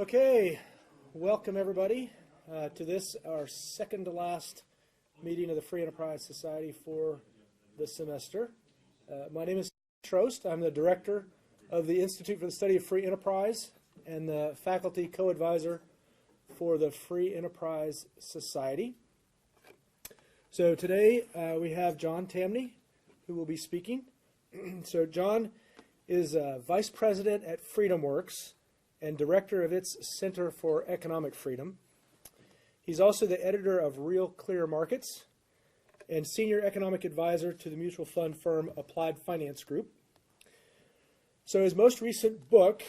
Okay, welcome everybody to this, our second to last meeting of the Free Enterprise Society for the semester. My name is Trost. I'm the director of the Institute for the Study of Free Enterprise and the faculty co-advisor for the Free Enterprise Society. So today we have John Tamny, who will be speaking. So John is vice president at FreedomWorks and director of its Center for Economic Freedom. He's also the editor of Real Clear Markets and senior economic advisor to the mutual fund firm Applied Finance Group. So his most recent book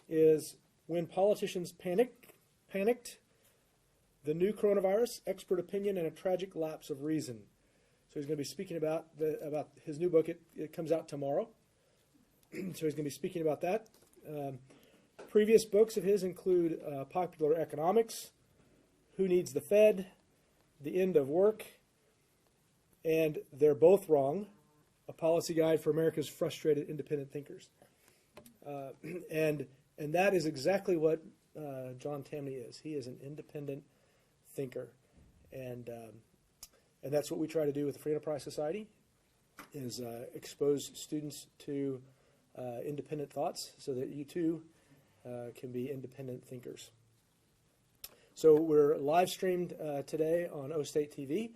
is When Politicians Panicked, The New Coronavirus, Expert Opinion, and a Tragic Lapse of Reason. So he's going to be speaking about his new book. It comes out tomorrow. So he's going to be speaking about that. Previous books of his include Popular Economics, Who Needs the Fed, The End of Work, and They're Both Wrong, a policy guide for America's frustrated independent thinkers. And that is exactly what John Tamny is. He is an independent thinker. And that's what we try to do with the Free Enterprise Society, is expose students to independent thoughts so that you too can be independent thinkers. So we're live streamed today on O-State TV.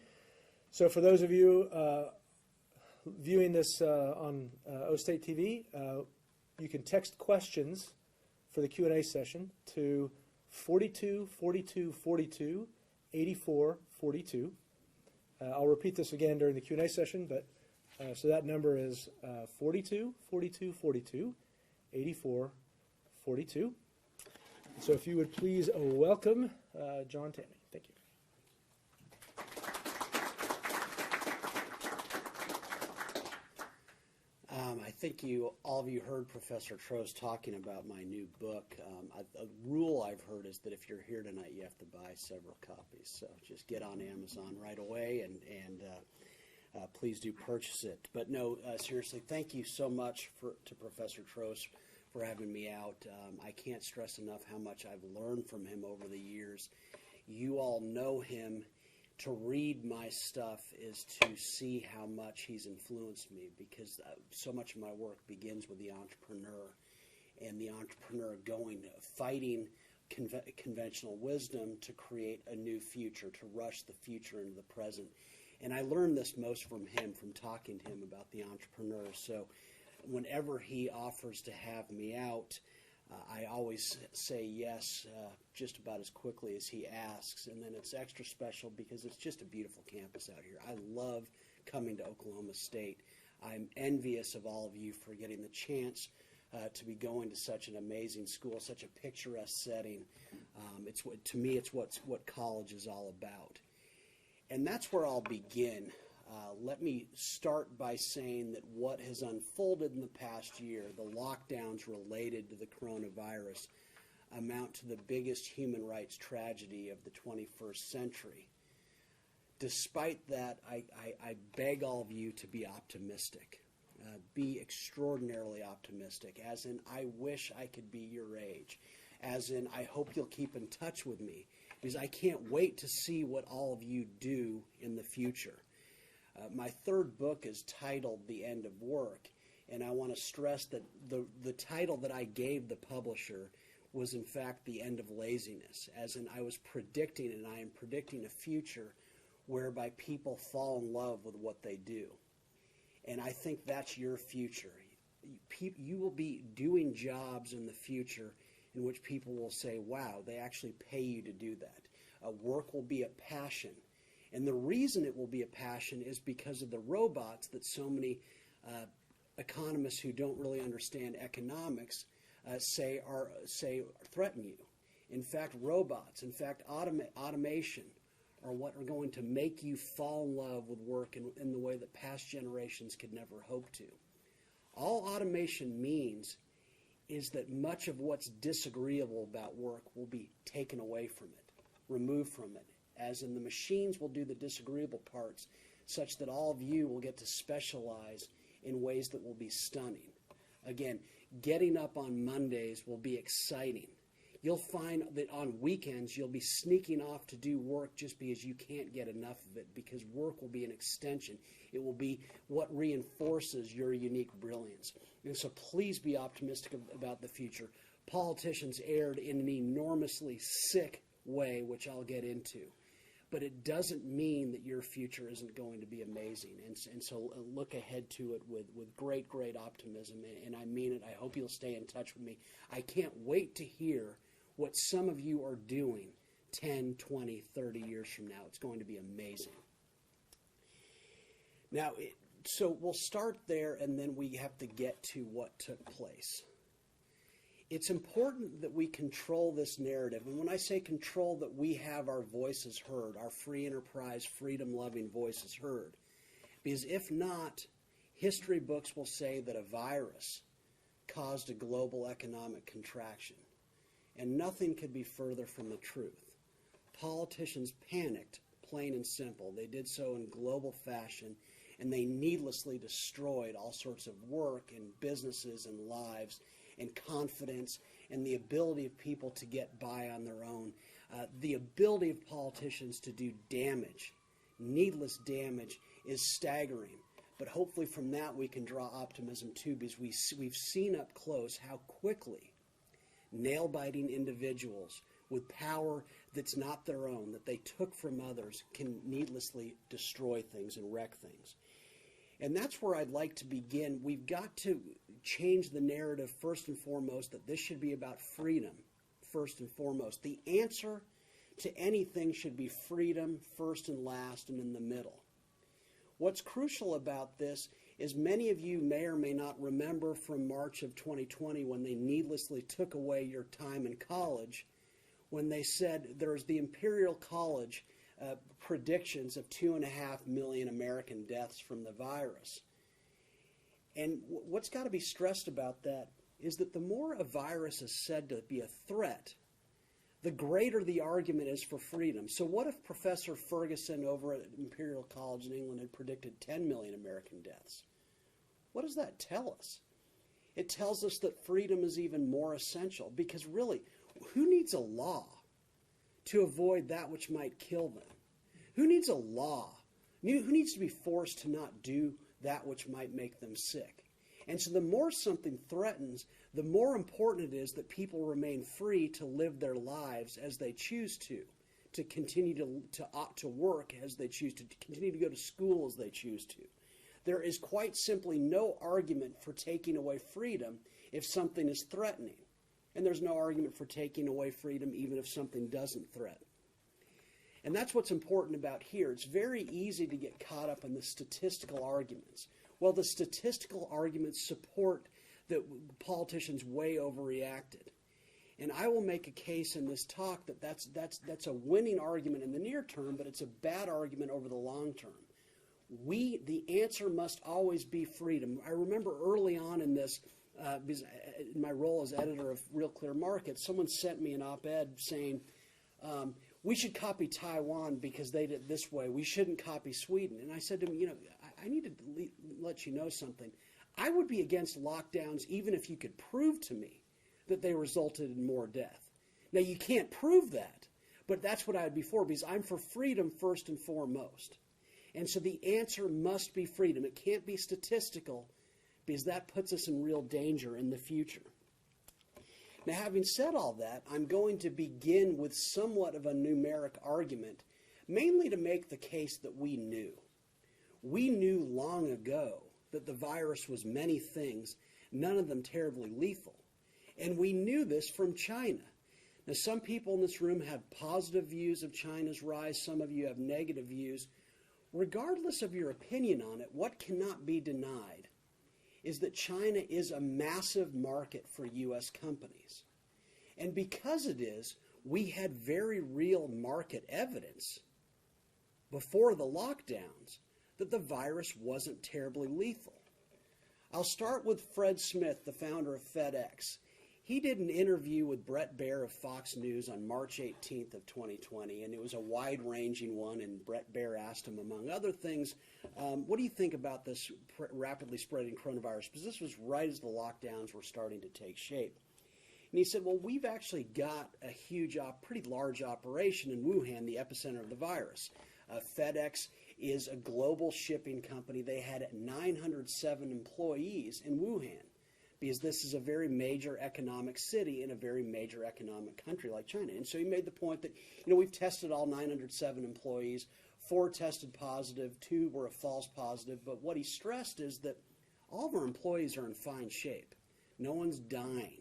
So for those of you viewing this on O-State TV, you can text questions for the Q&A session to 42 42 42 84 42. I'll repeat this again during the Q&A session, but so that number is 42 42 42 84 42. So if you would please welcome John Tamny. Thank you. I think all of you heard Professor Trost talking about my new book. A rule I've heard is that if you're here tonight, you have to buy several copies. So just get on Amazon right away and please do purchase it. But no, seriously, thank you so much to Professor Trost for having me out. I can't stress enough how much I've learned from him over the years. You all know him. To read my stuff is to see how much he's influenced me, because so much of my work begins with the entrepreneur, and the entrepreneur fighting conventional wisdom to create a new future, to rush the future into the present. And I learned this most from him, from talking to him about the entrepreneur. So whenever he offers to have me out, I always say yes just about as quickly as he asks. And then it's extra special because it's just a beautiful campus out here. I love coming to Oklahoma State. I'm envious of all of you for getting the chance to be going to such an amazing school, such a picturesque setting. To me, it's what college is all about. And that's where I'll begin. Let me start by saying that what has unfolded in the past year, the lockdowns related to the coronavirus, amount to the biggest human rights tragedy of the 21st century. Despite that, I beg all of you to be optimistic. Be extraordinarily optimistic, as in I wish I could be your age, as in I hope you'll keep in touch with me, because I can't wait to see what all of you do in the future. My third book is titled The End of Work, and I want to stress that the title that I gave the publisher was in fact The End of Laziness, as in I was predicting, and I am predicting a future whereby people fall in love with what they do. And I think that's your future. You will be doing jobs in the future in which people will say, wow, they actually pay you to do that. Work will be a passion. And the reason it will be a passion is because of the robots that so many economists who don't really understand economics say threaten you. In fact, robots, automation are what are going to make you fall in love with work in the way that past generations could never hope to. All automation means is that much of what's disagreeable about work will be taken away from it, removed from it, as in the machines will do the disagreeable parts, such that all of you will get to specialize in ways that will be stunning. Again, getting up on Mondays will be exciting. You'll find that on weekends you'll be sneaking off to do work just because you can't get enough of it, because work will be an extension. It will be what reinforces your unique brilliance. And so please be optimistic about the future. Politicians erred in an enormously sick way, which I'll get into. But it doesn't mean that your future isn't going to be amazing. And so look ahead to it with great, great optimism. And I mean it. I hope you'll stay in touch with me. I can't wait to hear what some of you are doing 10, 20, 30 years from now. It's going to be amazing. Now, so we'll start there, and then we have to get to what took place. It's important that we control this narrative. And when I say control, that we have our voices heard, our free enterprise, freedom-loving voices heard. Because if not, history books will say that a virus caused a global economic contraction. And nothing could be further from the truth. Politicians panicked, plain and simple. They did so in global fashion, and they needlessly destroyed all sorts of work and businesses and lives and confidence and the ability of people to get by on their own. The ability of politicians to do damage, needless damage, is staggering. But hopefully from that we can draw optimism too, because we've seen up close how quickly nail-biting individuals with power that's not their own, that they took from others, can needlessly destroy things and wreck things. And that's where I'd like to begin. We've got to change the narrative first and foremost, that this should be about freedom first and foremost. The answer to anything should be freedom first and last and in the middle. What's crucial about this is many of you may or may not remember from March of 2020 when they needlessly took away your time in college, when they said there's the Imperial College predictions of 2.5 million American deaths from the virus. And what's got to be stressed about that is that the more a virus is said to be a threat, the greater the argument is for freedom. So what if Professor Ferguson over at Imperial College in England had predicted 10 million American deaths? What does that tell us? It tells us that freedom is even more essential, because really, who needs a law to avoid that which might kill them? Who needs a law? Who needs to be forced to not do that which might make them sick? And so the more something threatens, the more important it is that people remain free to live their lives as they choose to continue to work as they choose to continue to go to school as they choose to. There is quite simply no argument for taking away freedom if something is threatening. And there's no argument for taking away freedom even if something doesn't threaten. And that's what's important about here. It's very easy to get caught up in the statistical arguments. Well, the statistical arguments support that politicians way overreacted. And I will make a case in this talk that that's a winning argument in the near term, but it's a bad argument over the long term. The answer must always be freedom. I remember early on in this, because in my role as editor of Real Clear Markets, someone sent me an op-ed saying, we should copy Taiwan because they did it this way. We shouldn't copy Sweden. And I said to him, I need to let you know something. I would be against lockdowns even if you could prove to me that they resulted in more death. Now, you can't prove that, but that's what I would be for, because I'm for freedom first and foremost. And so the answer must be freedom. It can't be statistical, because that puts us in real danger in the future. Now, having said all that, I'm going to begin with somewhat of a numeric argument, mainly to make the case that we knew. We knew long ago that the virus was many things, none of them terribly lethal. And we knew this from China. Now, some people in this room have positive views of China's rise. Some of you have negative views. Regardless of your opinion on it, what cannot be denied is that China is a massive market for U.S. companies. And because it is, we had very real market evidence before the lockdowns that the virus wasn't terribly lethal. I'll start with Fred Smith, the founder of FedEx. He did an interview with Bret Baier of Fox News on March 18th of 2020, and it was a wide-ranging one, and Bret Baier asked him, among other things, what do you think about this rapidly spreading coronavirus? Because this was right as the lockdowns were starting to take shape. And he said, well, we've actually got a huge, pretty large operation in Wuhan, the epicenter of the virus. FedEx is a global shipping company. They had 907 employees in Wuhan because this is a very major economic city in a very major economic country like China. And so he made the point that, we've tested all 907 employees. 4 tested positive, 2 were a false positive. But what he stressed is that all of our employees are in fine shape. No one's dying.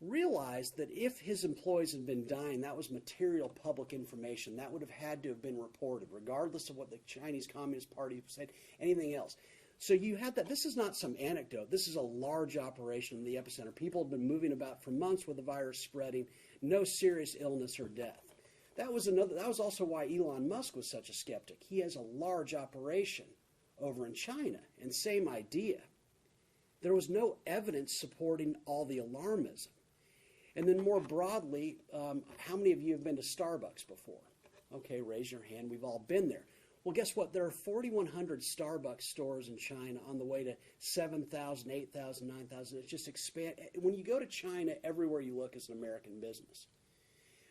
Realized that if his employees had been dying, that was material public information. That would have had to have been reported, regardless of what the Chinese Communist Party said, anything else. So you had that. This is not some anecdote. This is a large operation in the epicenter. People had been moving about for months with the virus spreading, no serious illness or death. That was also why Elon Musk was such a skeptic. He has a large operation over in China, and same idea. There was no evidence supporting all the alarmism. And then more broadly, how many of you have been to Starbucks before? Okay, raise your hand. We've all been there. Well, guess what? There are 4,100 Starbucks stores in China on the way to 7,000, 8,000, 9,000. It's just expand. When you go to China, everywhere you look is an American business.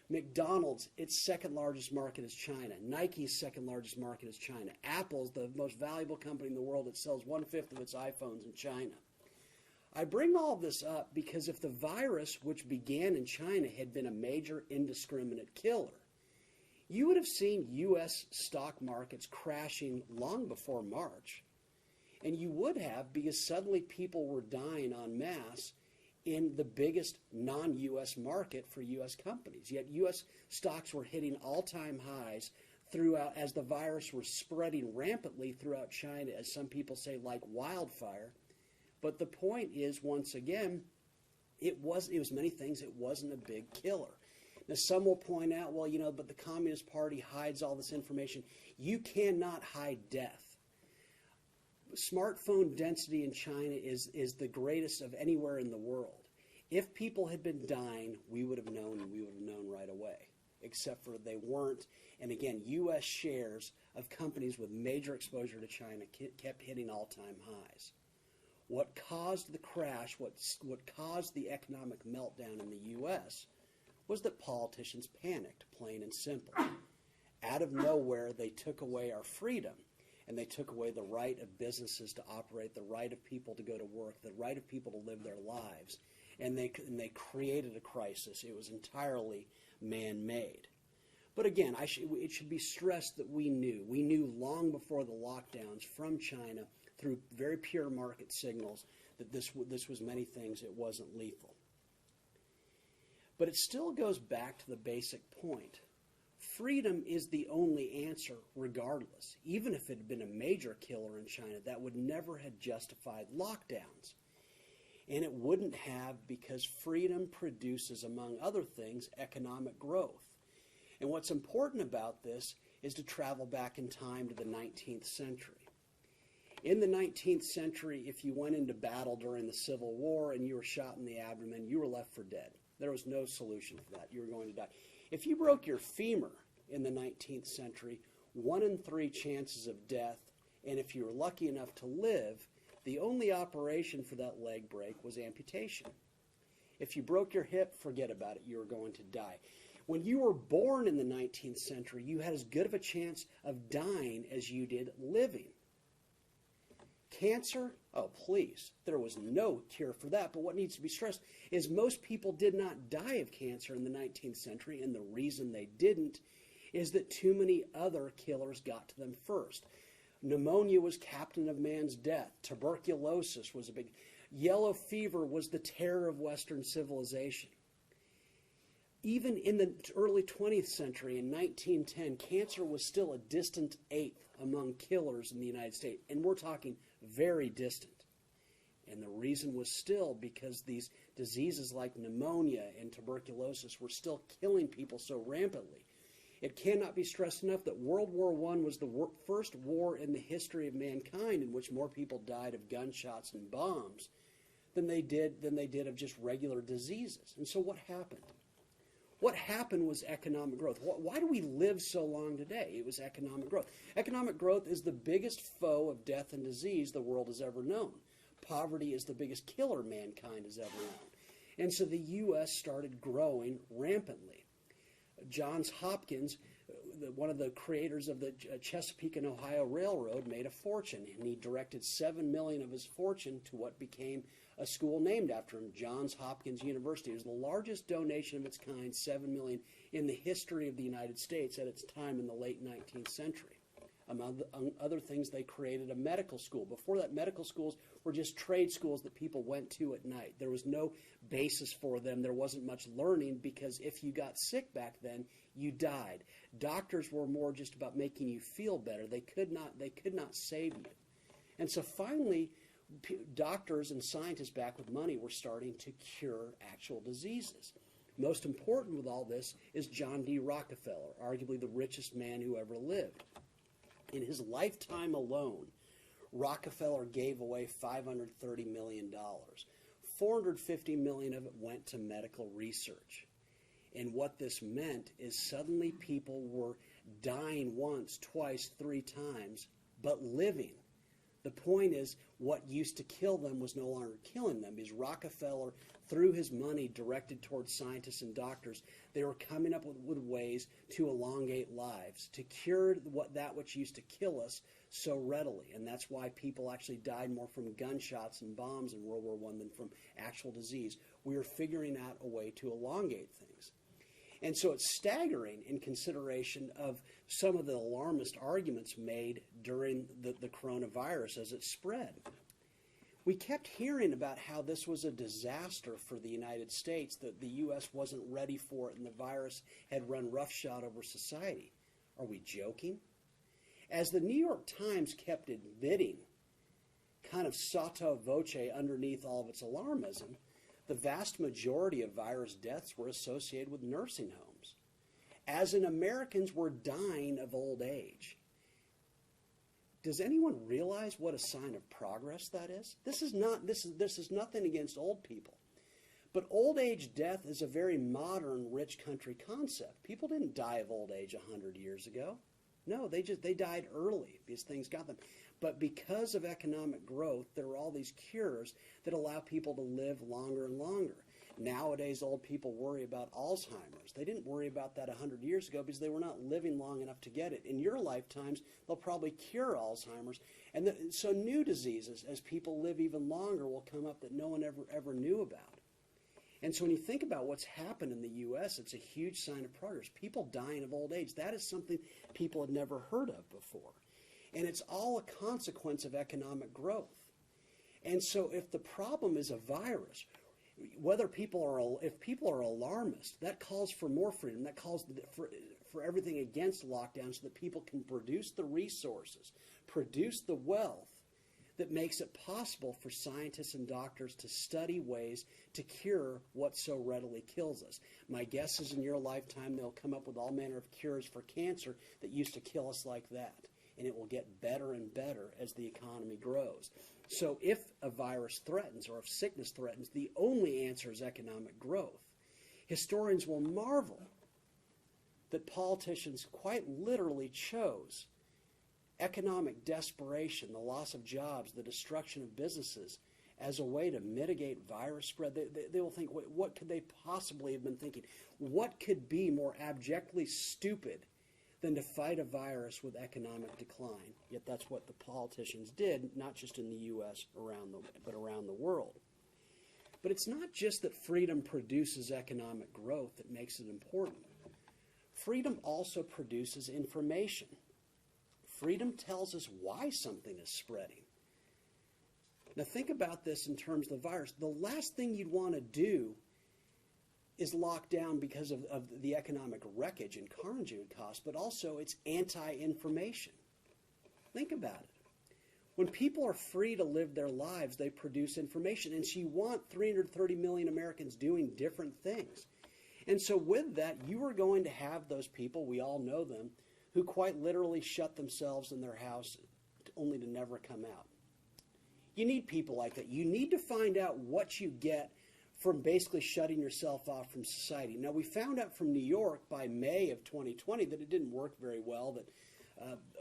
McDonald's, its second largest market is China. Nike's second largest market is China. Apple's the most valuable company in the world that sells 1/5 of its iPhones in China. I bring all this up because if the virus, which began in China, had been a major indiscriminate killer, you would have seen U.S. stock markets crashing long before March. And you would have because suddenly people were dying en masse in the biggest non-U.S. market for U.S. companies. Yet U.S. stocks were hitting all-time highs throughout as the virus was spreading rampantly throughout China, as some people say, like wildfire. But the point is, once again, it was many things. It wasn't a big killer. Now, some will point out, well, but the Communist Party hides all this information. You cannot hide death. Smartphone density in China is the greatest of anywhere in the world. If people had been dying, we would have known, and we would have known right away, except for they weren't. And again, U.S. shares of companies with major exposure to China kept hitting all-time highs. What caused the crash, what caused the economic meltdown in the U.S. was that politicians panicked, plain and simple. Out of nowhere, they took away our freedom, and they took away the right of businesses to operate, the right of people to go to work, the right of people to live their lives, and they created a crisis. It was entirely man-made. But again, it should be stressed that we knew long before the lockdowns from China through very pure market signals that this was many things. It wasn't lethal. But it still goes back to the basic point. Freedom is the only answer regardless. Even if it had been a major killer in China, that would never have justified lockdowns. And it wouldn't have because freedom produces, among other things, economic growth. And what's important about this is to travel back in time to the 19th century. In the 19th century, if you went into battle during the Civil War and you were shot in the abdomen, you were left for dead. There was no solution for that. You were going to die. If you broke your femur in the 19th century, 1 in 3 chances of death, and if you were lucky enough to live, the only operation for that leg break was amputation. If you broke your hip, forget about it. You were going to die. When you were born in the 19th century, you had as good of a chance of dying as you did living. Cancer? Oh, please. There was no cure for that. But what needs to be stressed is most people did not die of cancer in the 19th century, and the reason they didn't is that too many other killers got to them first. Pneumonia was captain of man's death. Tuberculosis was a big... Yellow fever was the terror of Western civilization. Even in the early 20th century, in 1910, cancer was still a distant 8th among killers in the United States. And we're talking very distant. And the reason was still because these diseases like pneumonia and tuberculosis were still killing people so rampantly. It cannot be stressed enough that World War I was the first war in the history of mankind in which more people died of gunshots and bombs than they did of just regular diseases. And so what happened? What happened was economic growth. Why do we live so long today? It was economic growth. Economic growth is the biggest foe of death and disease the world has ever known. Poverty is the biggest killer mankind has ever known. And so the U.S. started growing rampantly. Johns Hopkins, one of the creators of the Chesapeake and Ohio Railroad, made a fortune, and he directed $7 million of his fortune to what became a school named after him, Johns Hopkins University. It was the largest donation of its kind, $7 million, in the history of the United States at its time in the late 19th century. Among other things, they created a medical school. Before that, medical schools were just trade schools that people went to at night. There was no basis for them. There wasn't much learning, because if you got sick back then, you died. Doctors were more just about making you feel better. They could not save you. And so finally, doctors and scientists back with money were starting to cure actual diseases. Most important with all this is John D. Rockefeller, arguably the richest man who ever lived. In his lifetime alone, Rockefeller gave away $530 million. $450 million of it went to medical research. And what this meant is suddenly people were dying once, twice, 3 times, but living. The point is, what used to kill them was no longer killing them, because Rockefeller, through his money directed towards scientists and doctors, they were coming up with ways to elongate lives, to cure that which used to kill us so readily. And that's why people actually died more from gunshots and bombs in World War I than from actual disease. We are figuring out a way to elongate things. And so it's staggering in consideration of some of the alarmist arguments made during the coronavirus as it spread. We kept hearing about how this was a disaster for the United States, that the U.S. wasn't ready for it and the virus had run roughshod over society. Are we joking? As the New York Times kept admitting, kind of sotto voce underneath all of its alarmism, the vast majority of virus deaths were associated with nursing homes, as in Americans were dying of old age. Does anyone realize what a sign of progress that is? This is nothing against old people. But old age death is a very modern, rich country concept. People didn't die of old age 100 years ago. No, they died early because things got them. But because of economic growth, there are all these cures that allow people to live longer and longer. Nowadays, old people worry about Alzheimer's. They didn't worry about that 100 years ago because they were not living long enough to get it. In your lifetimes, they'll probably cure Alzheimer's. And so new diseases, as people live even longer, will come up that no one ever knew about. And so when you think about what's happened in the U.S., it's a huge sign of progress. People dying of old age, that is something people had never heard of before. And it's all a consequence of economic growth. And so if the problem is a virus, if people are alarmist, that calls for more freedom. That calls for everything against lockdown so that people can produce the resources, produce the wealth that makes it possible for scientists and doctors to study ways to cure what so readily kills us. My guess is in your lifetime they'll come up with all manner of cures for cancer that used to kill us like that. And it will get better and better as the economy grows. So if a virus threatens or if sickness threatens, the only answer is economic growth. Historians will marvel that politicians quite literally chose economic desperation, the loss of jobs, the destruction of businesses, as a way to mitigate virus spread. They will think, what could they possibly have been thinking? What could be more abjectly stupid than to fight a virus with economic decline? Yet that's what the politicians did, not just in the U.S., but around the world. But it's not just that freedom produces economic growth that makes it important. Freedom also produces information. Freedom tells us why something is spreading. Now think about this in terms of the virus. The last thing you'd want to do is lock down because of the economic wreckage and carnage it would cost, but also it's anti-information. Think about it. When people are free to live their lives, they produce information. And so you want 330 million Americans doing different things. And so with that, you are going to have those people, we all know them, who quite literally shut themselves in their house only to never come out. You need people like that. You need to find out what you get from basically shutting yourself off from society. Now, we found out from New York by May of 2020 that it didn't work very well, that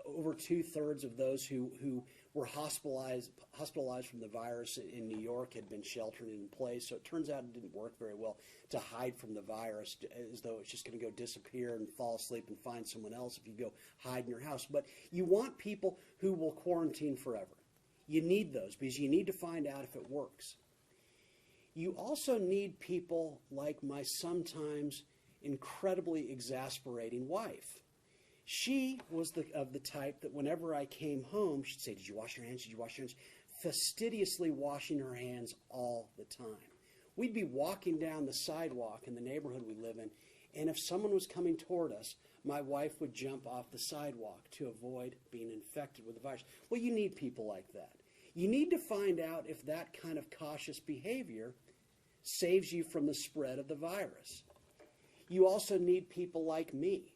Over 2/3 of those who were hospitalized from the virus in New York had been sheltering in place. So it turns out it didn't work very well to hide from the virus as though it's just going to go disappear and fall asleep and find someone else if you go hide in your house. But you want people who will quarantine forever. You need those because you need to find out if it works. You also need people like my sometimes incredibly exasperating wife. She was of the type that whenever I came home, she'd say, "Did you wash your hands? Did you wash your hands?" Fastidiously washing her hands all the time. We'd be walking down the sidewalk in the neighborhood we live in, and if someone was coming toward us, my wife would jump off the sidewalk to avoid being infected with the virus. Well, you need people like that. You need to find out if that kind of cautious behavior saves you from the spread of the virus. You also need people like me.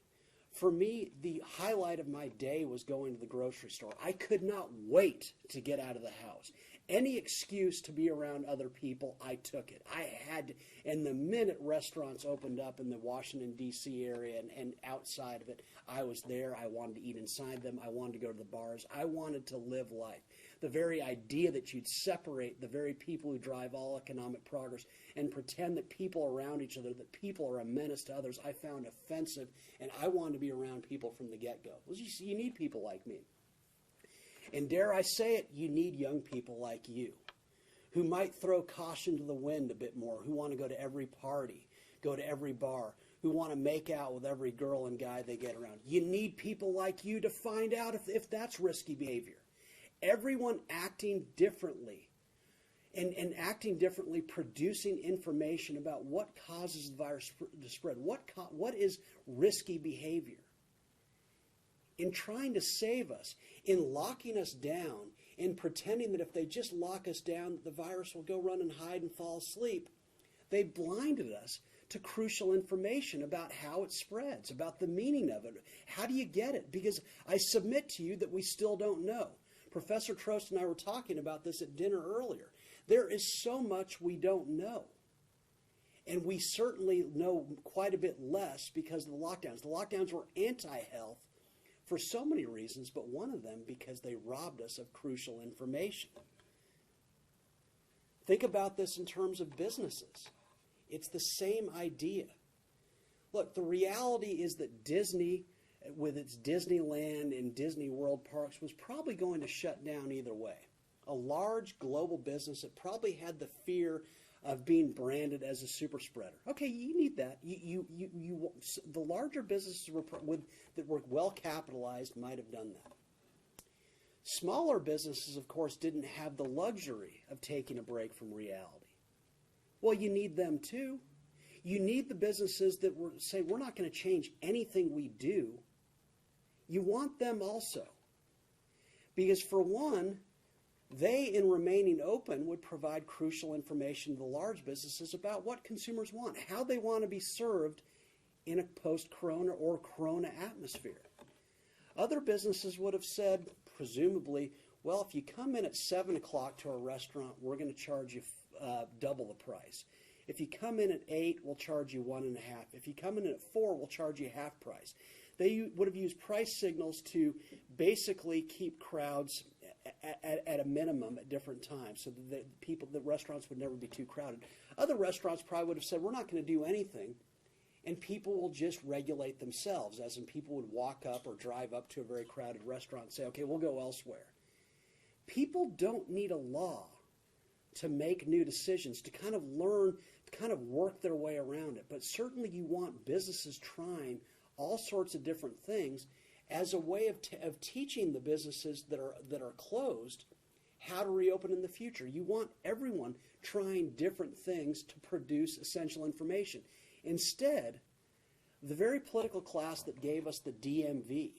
For me, the highlight of my day was going to the grocery store. I could not wait to get out of the house. Any excuse to be around other people, I took it. I had to, and the minute restaurants opened up in the Washington, D.C. area and outside of it, I was there. I wanted to eat inside them. I wanted to go to the bars. I wanted to live life. The very idea that you'd separate the very people who drive all economic progress and pretend that people are around each other, that people are a menace to others, I found offensive, and I wanted to be around people from the get-go. Well, you need people like me. And dare I say it, you need young people like you who might throw caution to the wind a bit more, who want to go to every party, go to every bar, who want to make out with every girl and guy they get around. You need people like you to find out if that's risky behavior. Everyone acting differently and acting differently, producing information about what causes the virus to spread, what is risky behavior. In trying to save us, in locking us down, in pretending that if they just lock us down, the virus will go run and hide and fall asleep, they blinded us to crucial information about how it spreads, about the meaning of it. How do you get it? Because I submit to you that we still don't know. Professor Trost and I were talking about this at dinner earlier. There is so much we don't know. And we certainly know quite a bit less because of the lockdowns. The lockdowns were anti-health for so many reasons, but one of them because they robbed us of crucial information. Think about this in terms of businesses. It's the same idea. Look, the reality is that Disney, with its Disneyland and Disney World parks, was probably going to shut down either way. A large global business that probably had the fear of being branded as a super spreader. Okay, you need that. The larger businesses that were well capitalized might have done that. Smaller businesses, of course, didn't have the luxury of taking a break from reality. Well, you need them too. You need the businesses that say, we're not going to change anything we do. You want them also. Because for one, they, in remaining open, would provide crucial information to the large businesses about what consumers want, how they want to be served in a post-corona or corona atmosphere. Other businesses would have said, presumably, well, if you come in at 7 o'clock to a restaurant, we're going to charge you double the price. If you come in at 8, we'll charge you 1.5. If you come in at 4, we'll charge you half price. They would have used price signals to basically keep crowds at a minimum at different times so that the restaurants would never be too crowded. Other restaurants probably would have said, we're not going to do anything, and people will just regulate themselves, as in people would walk up or drive up to a very crowded restaurant and say, okay, we'll go elsewhere. People don't need a law to make new decisions, to kind of learn, to kind of work their way around it. But certainly you want businesses trying all sorts of different things as a way of teaching the businesses that are closed how to reopen in the future. You want everyone trying different things to produce essential information. Instead, the very political class that gave us the DMV,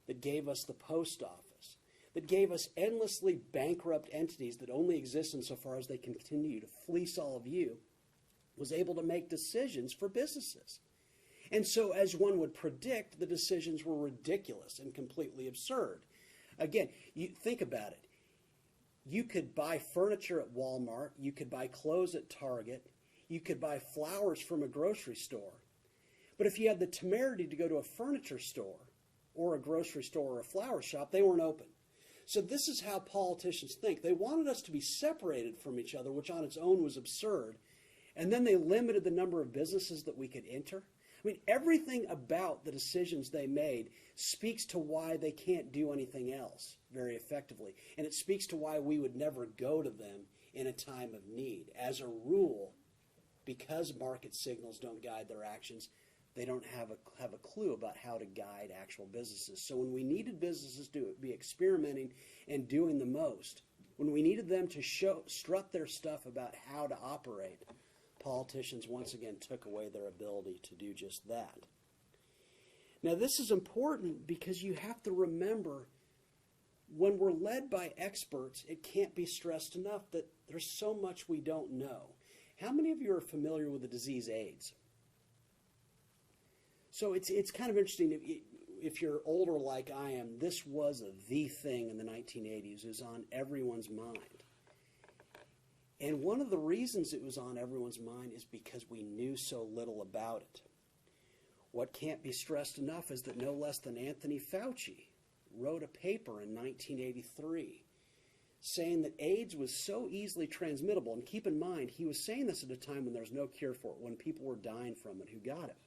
that gave us the post office, that gave us endlessly bankrupt entities that only exist insofar as they continue to fleece all of you, was able to make decisions for businesses. And so, as one would predict, the decisions were ridiculous and completely absurd. Again, you think about it. You could buy furniture at Walmart. You could buy clothes at Target. You could buy flowers from a grocery store. But if you had the temerity to go to a furniture store or a grocery store or a flower shop, they weren't open. So this is how politicians think. They wanted us to be separated from each other, which on its own was absurd. And then they limited the number of businesses that we could enter. I mean, everything about the decisions they made speaks to why they can't do anything else very effectively. And it speaks to why we would never go to them in a time of need. As a rule, because market signals don't guide their actions, they don't have a clue about how to guide actual businesses. So when we needed businesses to be experimenting and doing the most, when we needed them to strut their stuff about how to operate, politicians once again took away their ability to do just that. Now this is important because you have to remember, when we're led by experts, it can't be stressed enough that there's so much we don't know. How many of you are familiar with the disease AIDS? So it's kind of interesting, if you're older like I am, this was the thing in the 1980s. It was on everyone's mind. And one of the reasons it was on everyone's mind is because we knew so little about it. What can't be stressed enough is that no less than Anthony Fauci wrote a paper in 1983 saying that AIDS was so easily transmittable. And keep in mind, he was saying this at a time when there was no cure for it, when people were dying from it who got it.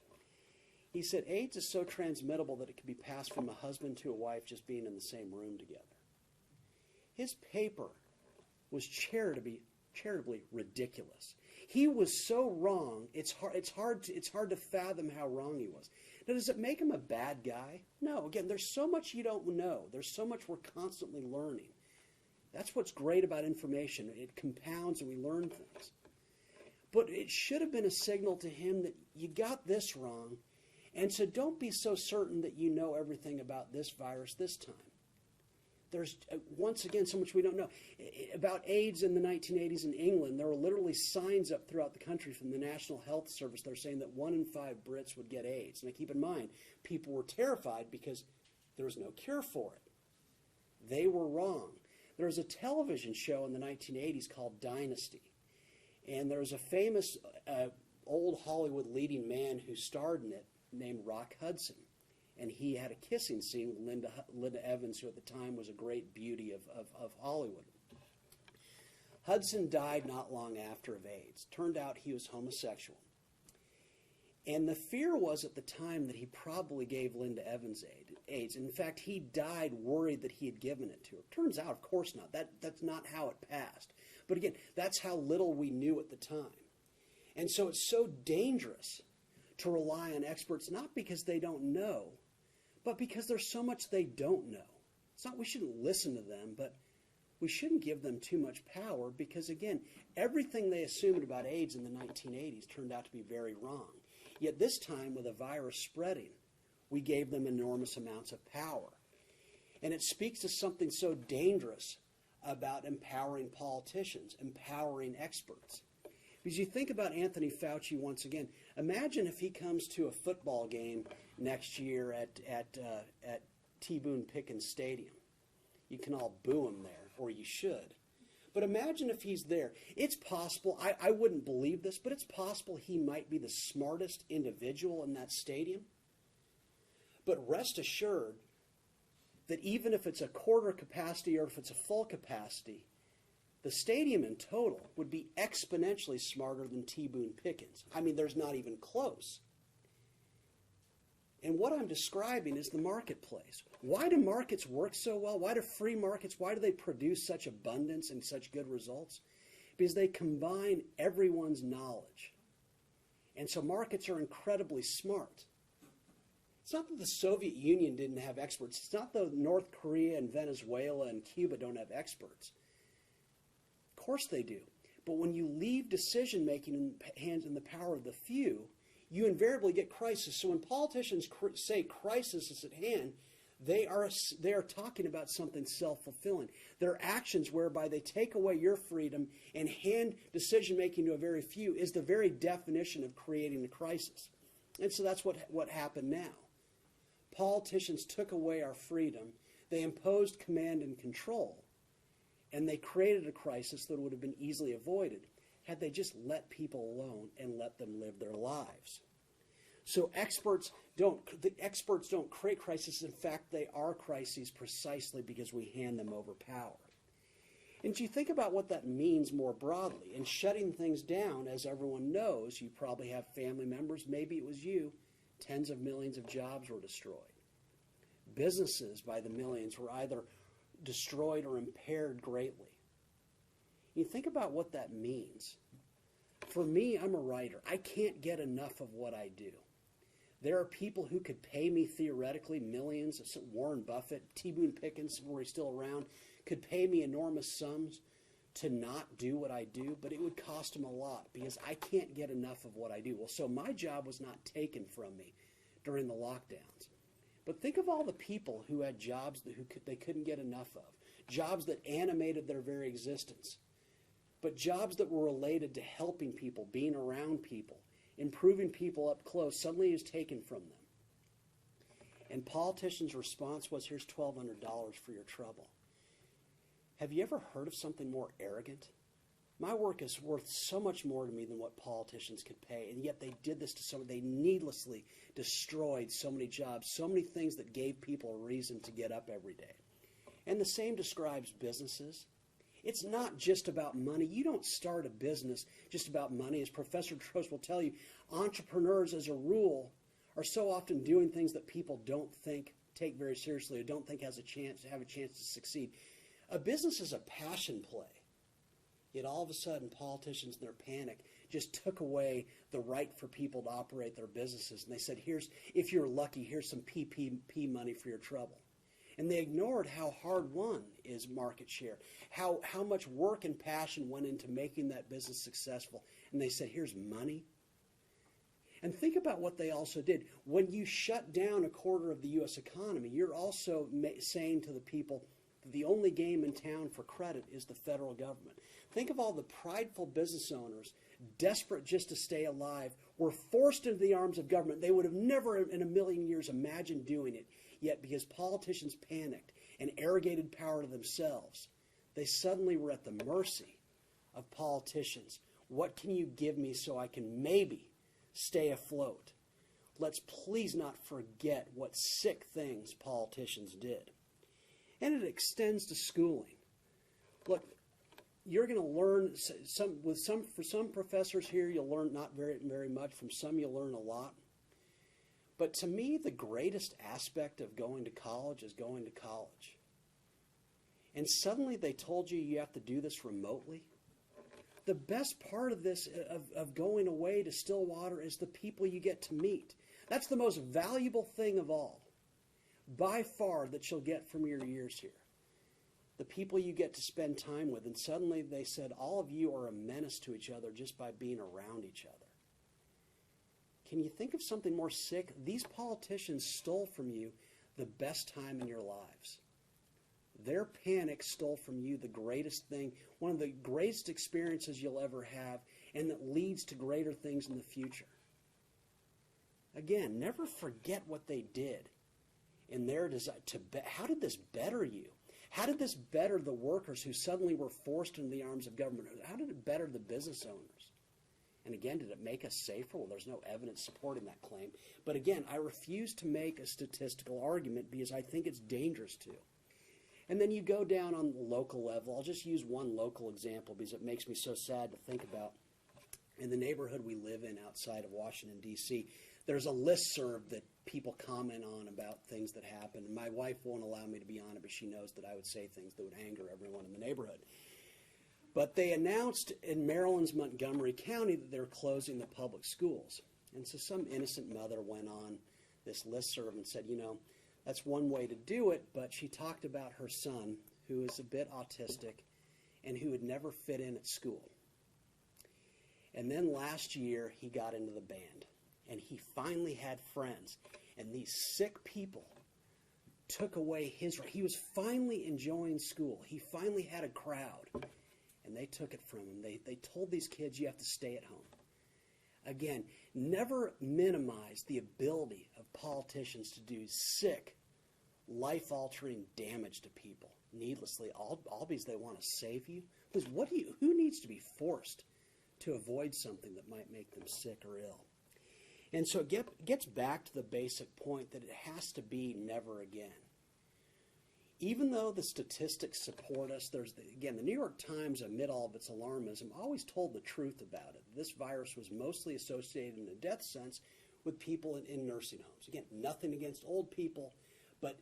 He said AIDS is so transmittable that it can be passed from a husband to a wife just being in the same room together. His paper was charitably ridiculous. He was so wrong, it's hard to fathom how wrong he was. Now, does it make him a bad guy? No. Again, there's so much you don't know. There's so much we're constantly learning. That's what's great about information. It compounds and we learn things. But it should have been a signal to him that you got this wrong, and so don't be so certain that you know everything about this virus this time. There's, once again, so much we don't know. About AIDS in the 1980s in England, there were literally signs up throughout the country from the National Health Service. They're saying that 1 in 5 Brits would get AIDS. Now keep in mind, people were terrified because there was no cure for it. They were wrong. There was a television show in the 1980s called Dynasty. And there was a famous old Hollywood leading man who starred in it named Rock Hudson. And he had a kissing scene with Linda Evans, who at the time was a great beauty of Hollywood. Hudson died not long after of AIDS. Turned out he was homosexual. And the fear was at the time that he probably gave Linda Evans AIDS. In fact, he died worried that he had given it to her. Turns out, of course not. That's not how it passed. But again, that's how little we knew at the time. And so it's so dangerous to rely on experts, not because they don't know, but because there's so much they don't know. It's not we shouldn't listen to them, but we shouldn't give them too much power because, again, everything they assumed about AIDS in the 1980s turned out to be very wrong. Yet this time, with a virus spreading, we gave them enormous amounts of power. And it speaks to something so dangerous about empowering politicians, empowering experts. Because you think about Anthony Fauci once again. Imagine if he comes to a football game next year at T. Boone Pickens Stadium. You can all boo him there, or you should. But imagine if he's there. It's possible, I wouldn't believe this, but it's possible he might be the smartest individual in that stadium. But rest assured that even if it's a quarter capacity or if it's a full capacity, the stadium in total would be exponentially smarter than T. Boone Pickens. I mean, there's not even close. And what I'm describing is the marketplace. Why do markets work so well? Why do free markets, why do they produce such abundance and such good results? Because they combine everyone's knowledge. And so markets are incredibly smart. It's not that the Soviet Union didn't have experts. It's not that North Korea and Venezuela and Cuba don't have experts. Of course they do. But when you leave decision-making in the hands and the power of the few, you invariably get crisis. So when politicians say crisis is at hand, they are talking about something self-fulfilling. Their actions whereby they take away your freedom and hand decision-making to a very few is the very definition of creating a crisis. And so that's what happened now. Politicians took away our freedom. They imposed command and control. And they created a crisis that would have been easily avoided had they just let people alone and let them live their lives. So the experts don't create crises. In fact, they are crises precisely because we hand them over power. And you think about what that means more broadly. In shutting things down, as everyone knows, you probably have family members, maybe it was you, tens of millions of jobs were destroyed. Businesses by the millions were either destroyed or impaired greatly. You think about what that means. For me, I'm a writer. I can't get enough of what I do. There are people who could pay me theoretically millions. Warren Buffett, T. Boone Pickens, were he still around, could pay me enormous sums to not do what I do, but it would cost them a lot because I can't get enough of what I do. Well, so my job was not taken from me during the lockdowns. But think of all the people who had jobs that they couldn't get enough of, jobs that animated their very existence, but jobs that were related to helping people, being around people, improving people up close, suddenly is taken from them. And politicians' response was, here's $1,200 for your trouble. Have you ever heard of something more arrogant? My work is worth so much more to me than what politicians could pay, and yet they did this to someone. They needlessly destroyed so many jobs, so many things that gave people a reason to get up every day. And the same describes businesses. It's not just about money. You don't start a business just about money. As Professor Trost will tell you, entrepreneurs, as a rule, are so often doing things that people don't take very seriously or don't think have a chance to succeed. A business is a passion play. Yet all of a sudden, politicians in their panic just took away the right for people to operate their businesses. And they said, if you're lucky, here's some PPP money for your trouble. And they ignored how hard-won is market share, how much work and passion went into making that business successful. And they said, here's money. And think about what they also did. When you shut down a quarter of the U.S. economy, you're also saying to the people that the only game in town for credit is the federal government. Think of all the prideful business owners, desperate just to stay alive, were forced into the arms of government. They would have never in a million years imagined doing it. Yet because politicians panicked and arrogated power to themselves, they suddenly were at the mercy of politicians. What can you give me so I can maybe stay afloat? Let's please not forget what sick things politicians did. And it extends to schooling. Look, you're going to learn for some professors here, you'll learn not very, very much. From some, you'll learn a lot. But to me, the greatest aspect of going to college is going to college. And suddenly they told you have to do this remotely. The best part of this, of going away to Stillwater, is the people you get to meet. That's the most valuable thing of all, by far, that you'll get from your years here. The people you get to spend time with. And suddenly they said, all of you are a menace to each other just by being around each other. Can you think of something more sick? These politicians stole from you the best time in your lives. Their panic stole from you the greatest thing, one of the greatest experiences you'll ever have, and that leads to greater things in the future. Again, never forget what they did in their desire to how did this better you? How did this better the workers who suddenly were forced into the arms of government? How did it better the business owners? And again, did it make us safer? Well, there's no evidence supporting that claim. But again, I refuse to make a statistical argument because I think it's dangerous to. And then you go down on the local level. I'll just use one local example because it makes me so sad to think about. In the neighborhood we live in outside of Washington, D.C., there's a listserv that people comment on about things that happen. My wife won't allow me to be on it, but she knows that I would say things that would anger everyone in the neighborhood. But they announced in Maryland's Montgomery County that they're closing the public schools. And so some innocent mother went on this listserv and said, that's one way to do it, but she talked about her son, who is a bit autistic and who would never fit in at school. And then last year, he got into the band, and he finally had friends. And these sick people took away his right. He was finally enjoying school. He finally had a crowd. And they took it from him. They told these kids, you have to stay at home. Again, never minimize the ability of politicians to do sick, life-altering damage to people needlessly, all because they want to save you. Because who needs to be forced to avoid something that might make them sick or ill? And so it gets back to the basic point that it has to be never again. Even though the statistics support us, the New York Times, amid all of its alarmism, always told the truth about it. This virus was mostly associated in a death sense with people in nursing homes. Again, nothing against old people, but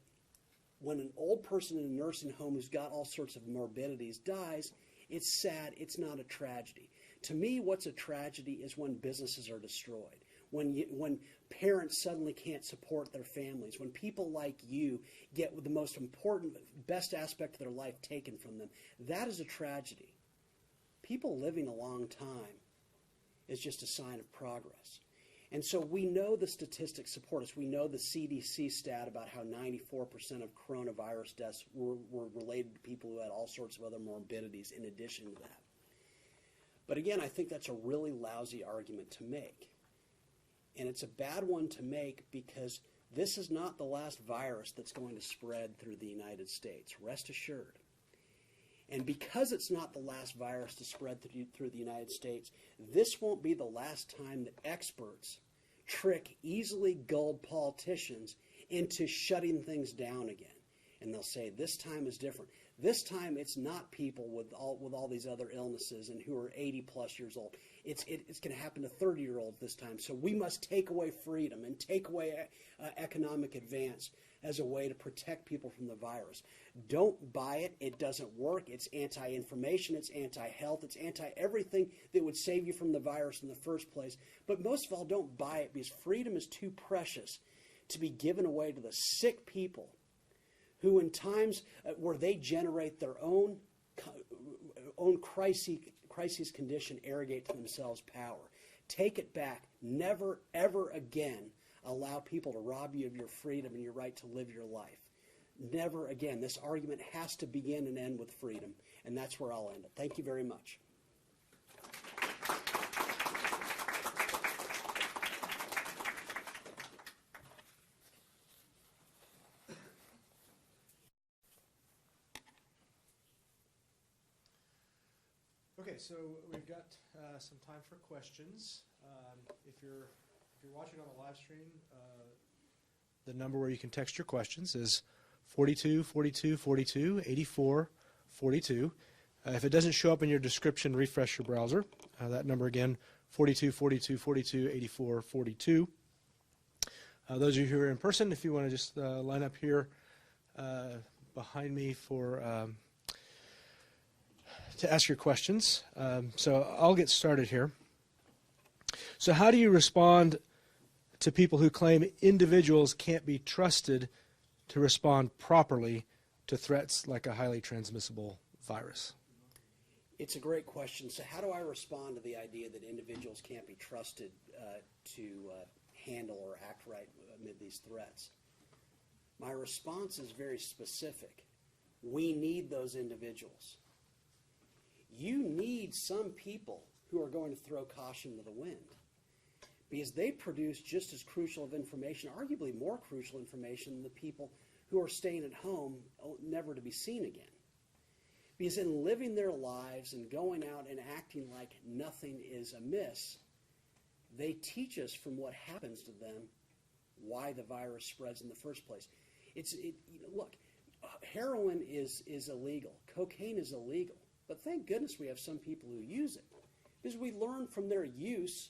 when an old person in a nursing home who's got all sorts of morbidities dies, it's sad, it's not a tragedy. To me, what's a tragedy is when businesses are destroyed, when parents suddenly can't support their families, when people like you get the most important, best aspect of their life taken from them. That is a tragedy. People living a long time is just a sign of progress. And so we know the statistics support us. We know the CDC stat about how 94% of coronavirus deaths were related to people who had all sorts of other morbidities in addition to that. But again, I think that's a really lousy argument to make. And it's a bad one to make because this is not the last virus that's going to spread through the United States. Rest assured. And because it's not the last virus to spread through the United States, this won't be the last time that experts trick easily gulled politicians into shutting things down again. And they'll say, this time is different. This time it's not people with all these other illnesses and who are 80 plus years old. It's going to happen to 30-year-olds this time. So we must take away freedom and take away economic advance as a way to protect people from the virus. Don't buy it. It doesn't work. It's anti-information. It's anti-health. It's anti-everything that would save you from the virus in the first place. But most of all, don't buy it because freedom is too precious to be given away to the sick people who in times where they generate their own crisis condition arrogate to themselves power. Take it back. Never, ever again allow people to rob you of your freedom and your right to live your life. Never again. This argument has to begin and end with freedom, and that's where I'll end it. Thank you very much. Okay, so we've got some time for questions. If you're watching on the live stream, the number where you can text your questions is 42 42 42 84 42. If it doesn't show up in your description, refresh your browser. That number again, 42 42 42 84 42. Those of you who are in person, if you want to just line up here behind me to ask your questions. So I'll get started here. So how do you respond to people who claim individuals can't be trusted to respond properly to threats like a highly transmissible virus? It's a great question. So how do I respond to the idea that individuals can't be trusted to handle or act right amid these threats? My response is very specific. We need those individuals. You need some people who are going to throw caution to the wind because they produce just as crucial of information, arguably more crucial information than the people who are staying at home, never to be seen again. Because in living their lives and going out and acting like nothing is amiss, they teach us from what happens to them why the virus spreads in the first place. Look, heroin is illegal. Cocaine is illegal. But thank goodness we have some people who use it. Because we learn from their use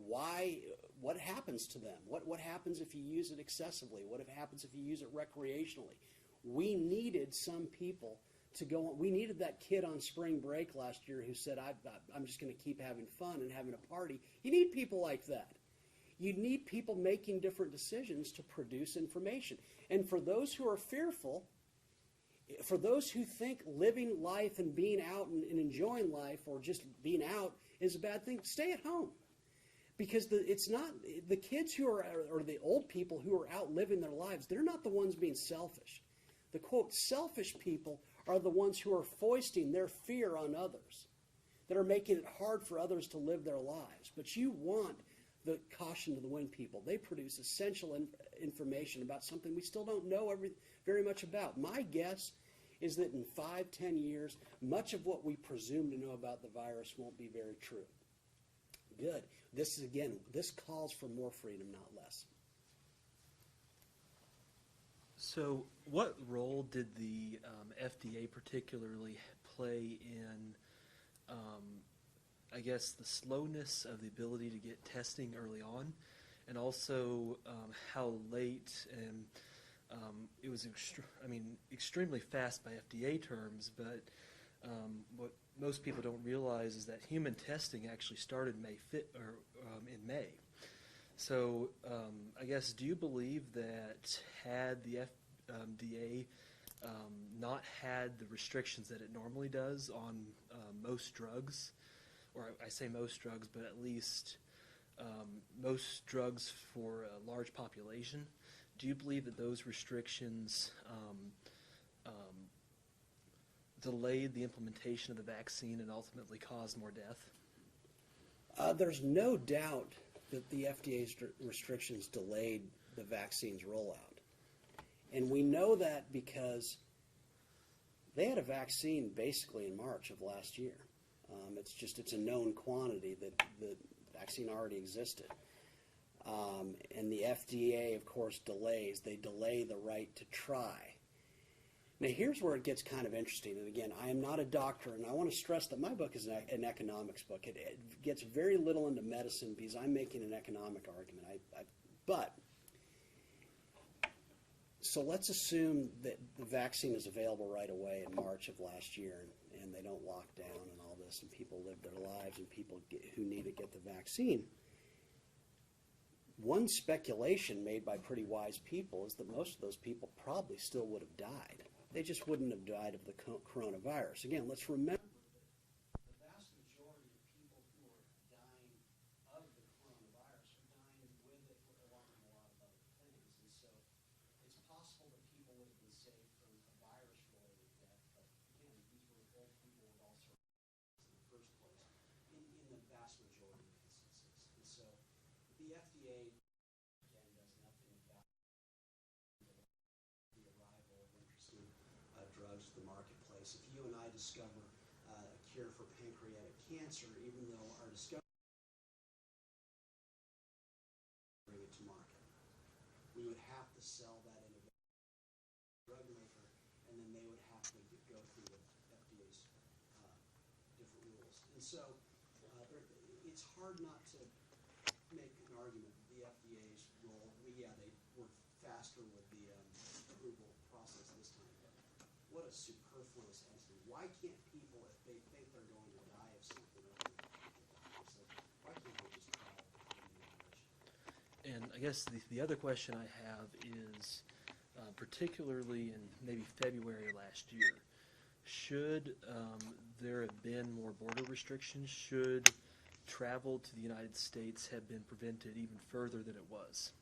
what happens to them. What happens if you use it excessively? What happens if you use it recreationally? We needed some people to go on. We needed that kid on spring break last year who said, I'm just going to keep having fun and having a party. You need people like that. You need people making different decisions to produce information. And for those who are fearful, for those who think living life and being out and enjoying life or just being out is a bad thing, stay at home. Because it's not the kids who are, or the old people who are out living their lives, they're not the ones being selfish. The quote, selfish people are the ones who are foisting their fear on others, that are making it hard for others to live their lives. But you want the caution to the wind people. They produce essential information about something we still don't know very much about. My guess is that in 5-10 years, much of what we presume to know about the virus won't be very true. good. This is, again, this calls for more freedom, not less. So, what role did the FDA particularly play in, I guess, the slowness of the ability to get testing early on, and also how late and it was extremely fast by FDA terms, but what most people don't realize is that human testing actually started in May. So I guess, do you believe that had the FDA not had the restrictions that it normally does on most drugs, or I say most drugs, but at least most drugs for a large population, do you believe that those restrictions delayed the implementation of the vaccine and ultimately caused more death? There's no doubt that the FDA's restrictions delayed the vaccine's rollout. And we know that because they had a vaccine basically in March of last year. It's a known quantity that the vaccine already existed. And the FDA, of course, delays. They delay the right to try. Now, here's where it gets kind of interesting. And again, I am not a doctor, and I want to stress that my book is an economics book. It gets very little into medicine because I'm making an economic argument. So let's assume that the vaccine is available right away in March of last year, and they don't lock down and all this, and people live their lives, and people who need to get the vaccine. One speculation made by pretty wise people is that most of those people probably still would have died. They just wouldn't have died of the coronavirus. Again, let's remember that the vast majority of people who are dying of the coronavirus are dying with it along with a lot of other things. And so it's possible that people would have been saved from a virus-related death. But again, these were old people with all sorts of diseases in the first place, in the vast majority of instances. And so the FDA, again, does nothing about the arrival of interesting drugs to the marketplace. If you and I discover a cure for pancreatic cancer, even though our discovery bring it to market, we would have to sell that innovation to the drug maker, and then they would have to go through the FDA's different rules. And so it's hard not to make an argument that the FDA's role, they were faster with the approval process this time, but what a superfluous entity. Why can't people, if they think they're going to die of something, why can't they just try it before the innovation? And I guess the other question I have is, particularly in maybe February last year, should there have been more border restrictions? Should travel to the United States have been prevented even further than it was?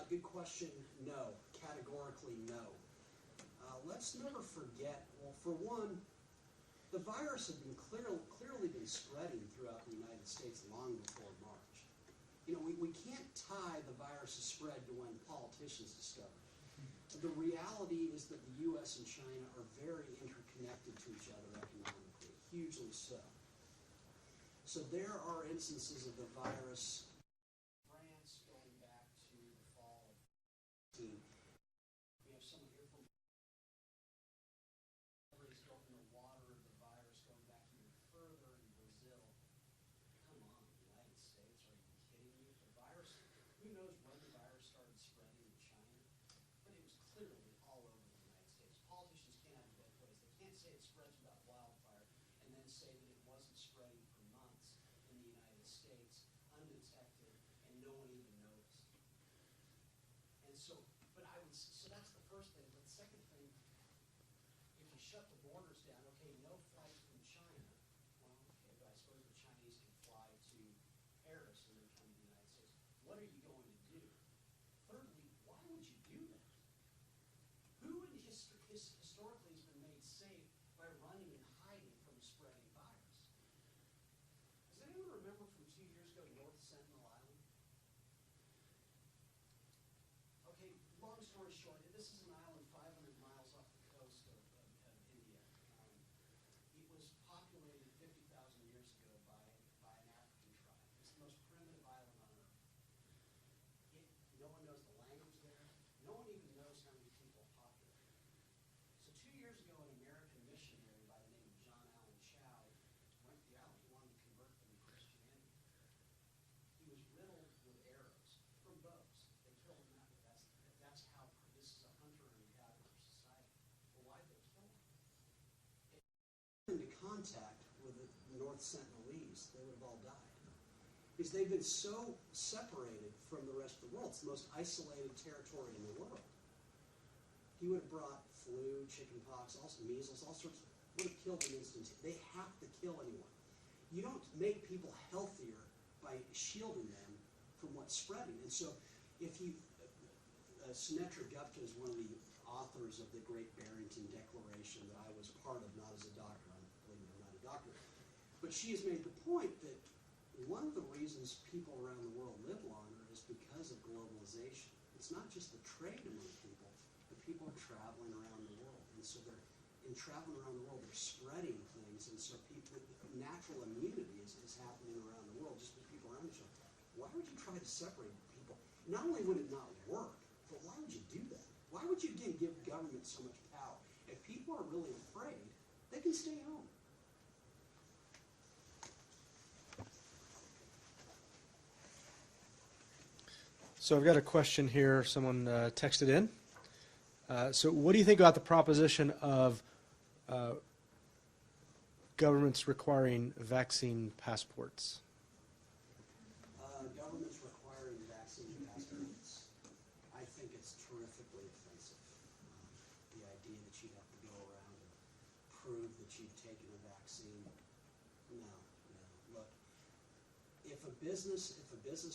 Good question. No. Categorically, no. Let's never forget, well, for one, the virus had been clearly been spreading throughout the United States long before March. You know, we can't tie the virus's spread to when politicians discovered it. The reality is that the U.S. and China are very interconnected to each other economically, hugely so. So there are instances of the virus France going back to the fall of 2019. We have someone here from going in the water of the virus going back even further in Brazil. Come on, United States, are you kidding me? The virus, who knows when the virus started spreading in China, but it was clearly all over the United States. Politicians can't have it both ways. They can't say it spreads without wildfire and then say that it wasn't spreading for months in the United States, undetected, and no one even noticed. And so, so that's the first thing. But the second thing, if you shut the borders down, okay, no flights from China. Well, okay, but I suppose the Chinese can fly to Paris and then come to the United States. What are you going to do? Thirdly, why would you do that? Who in historically has been made safe by running and hiding from a spreading virus? Does anyone remember from 2 years ago North Sentinel Island? Okay, long story short, this is an island 500 miles off the coast of India. It was populated 50,000 years ago by an African tribe. into contact with the North Sentinelese, they would have all died. Because they've been so separated from the rest of the world. It's the most isolated territory in the world. He would have brought flu, chickenpox, also measles, all sorts of, would have killed them instantly. They have to kill anyone. You don't make people healthier by shielding them from what's spreading. And so if you, Sunetra Gupta is one of the authors of the Great Barrington Declaration that I was part of, not as a doctor. I'm not a doctor. But she has made the point that one of the reasons people around the world live longer is because of globalization. It's not just the trade among people, but people are traveling around the world. And so they're, in traveling around the world, they're spreading things. And so people, natural immunity is happening around the world just with people around each other. Why would you try to separate people? Not only would it not work, but why would you do that? Why would you, again, give government so much power? If people are really afraid, they can stay home. So I've got a question here. Someone texted in. So what do you think about the proposition of governments requiring vaccine passports? Governments requiring vaccine passports, I think it's terrifically offensive. The idea that you'd have to go around and prove that you've taken a vaccine. No. Look, if a business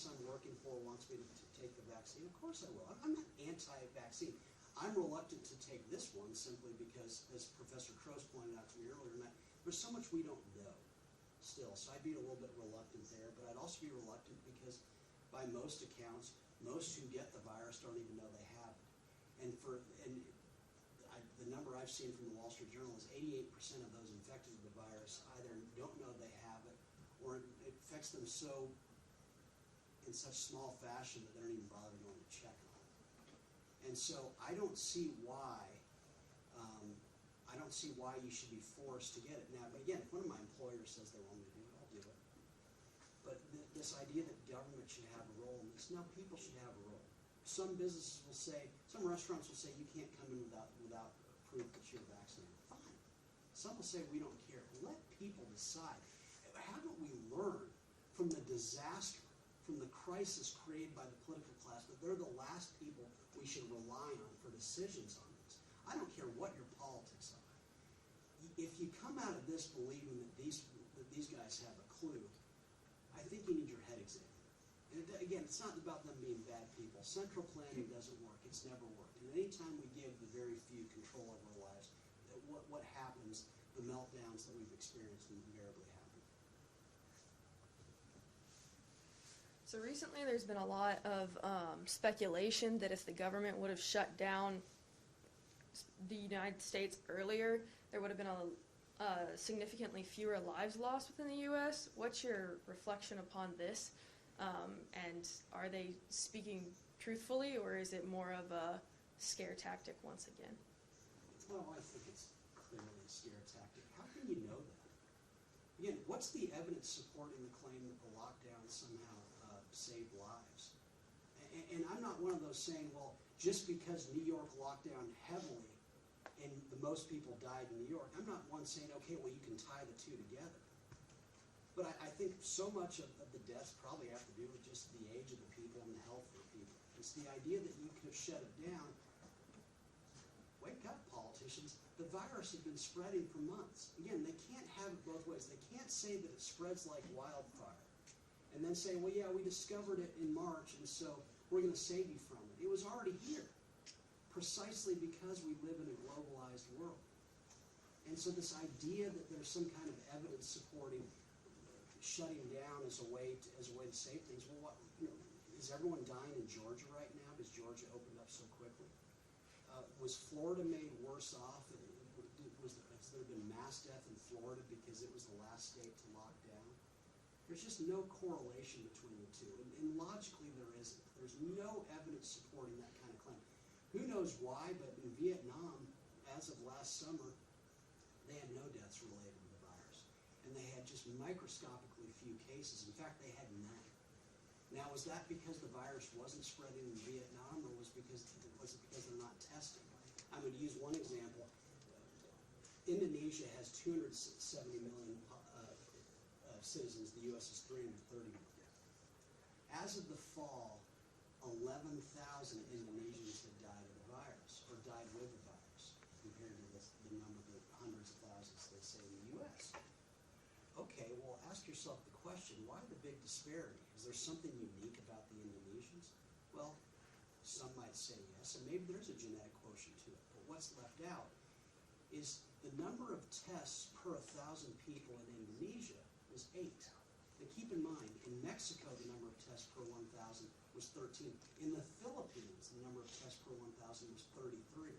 I'm working for wants me to take the vaccine, of course I will. I'm not anti-vaccine. I'm reluctant to take this one simply because, as Professor Trost pointed out to me earlier, there's so much we don't know still. So I'd be a little bit reluctant there, but I'd also be reluctant because by most accounts, most who get the virus don't even know they have it. The number I've seen from the Wall Street Journal is 88% of those infected with the virus either don't know they have it or it affects them in such small fashion that they don't even bother going to check on it. And so I don't see why you should be forced to get it. Now, again, if one of my employers says they want me to do it, I'll do it. But this idea that government should have a role in this, no, people should have a role. Some businesses will say, some restaurants will say you can't come in without proof that you're vaccinated. Fine. Some will say we don't care. Let people decide. How don't we learn from the disaster, from the crisis created by the political class, that they're the last people we should rely on for decisions on this? I don't care what your politics are. If you come out of this believing that these guys have a clue, I think you need your head examined. And again, it's not about them being bad people. Central planning doesn't work. It's never worked. And anytime we give the very few control over our lives, what happens, the meltdowns that we've experienced invariably happen. So recently there's been a lot of speculation that if the government would have shut down the United States earlier, there would have been a significantly fewer lives lost within the U.S. What's your reflection upon this? And are they speaking truthfully, or is it more of a scare tactic once again? Well, I think it's clearly a scare tactic. How can you know that? Again, what's the evidence supporting the claim that the lockdown somehow saved lives? And I'm not one of those saying, well, just because New York locked down heavily and the most people died in New York, I'm not one saying, okay, well, you can tie the two together. But I think so much of the deaths probably have to do with just the age of the people and the health of the people. It's the idea that you could have shut it down. Wake up, politicians. The virus has been spreading for months. Again, they can't have it both ways. They can't say that it spreads like wildfire and then say, well, yeah, we discovered it in March, and so we're going to save you from it. It was already here, precisely because we live in a globalized world. And so this idea that there's some kind of evidence supporting shutting down as a way to save things. Well, is everyone dying in Georgia right now because Georgia opened up so quickly? Was Florida made worse off? Has there been mass death in Florida because it was the last state to lock down? There's just no correlation between the two, and logically there isn't. There's no evidence supporting that kind of claim. Who knows why? But in Vietnam, as of last summer, they had no deaths related to the virus, and they had just microscopically few cases. In fact, they had none. Now, was that because the virus wasn't spreading in Vietnam, or was it because they're not testing? I'm going to use one example. In Indonesia has 270 million citizens. The U.S. is 330 million. As of the fall, 11,000 Indonesians had died of the virus, or died with the virus, compared to the number of the hundreds of thousands they say in the U.S. Okay, well, ask yourself the question, why the big disparity? Is there something unique about the Indonesians? Well, some might say yes, and maybe there's a genetic quotient to it, but what's left out is the number of tests per 1,000 people in Indonesia was 8. Now keep in mind, in Mexico, the number of tests per 1,000 was 13. In the Philippines, the number of tests per 1,000 was 33.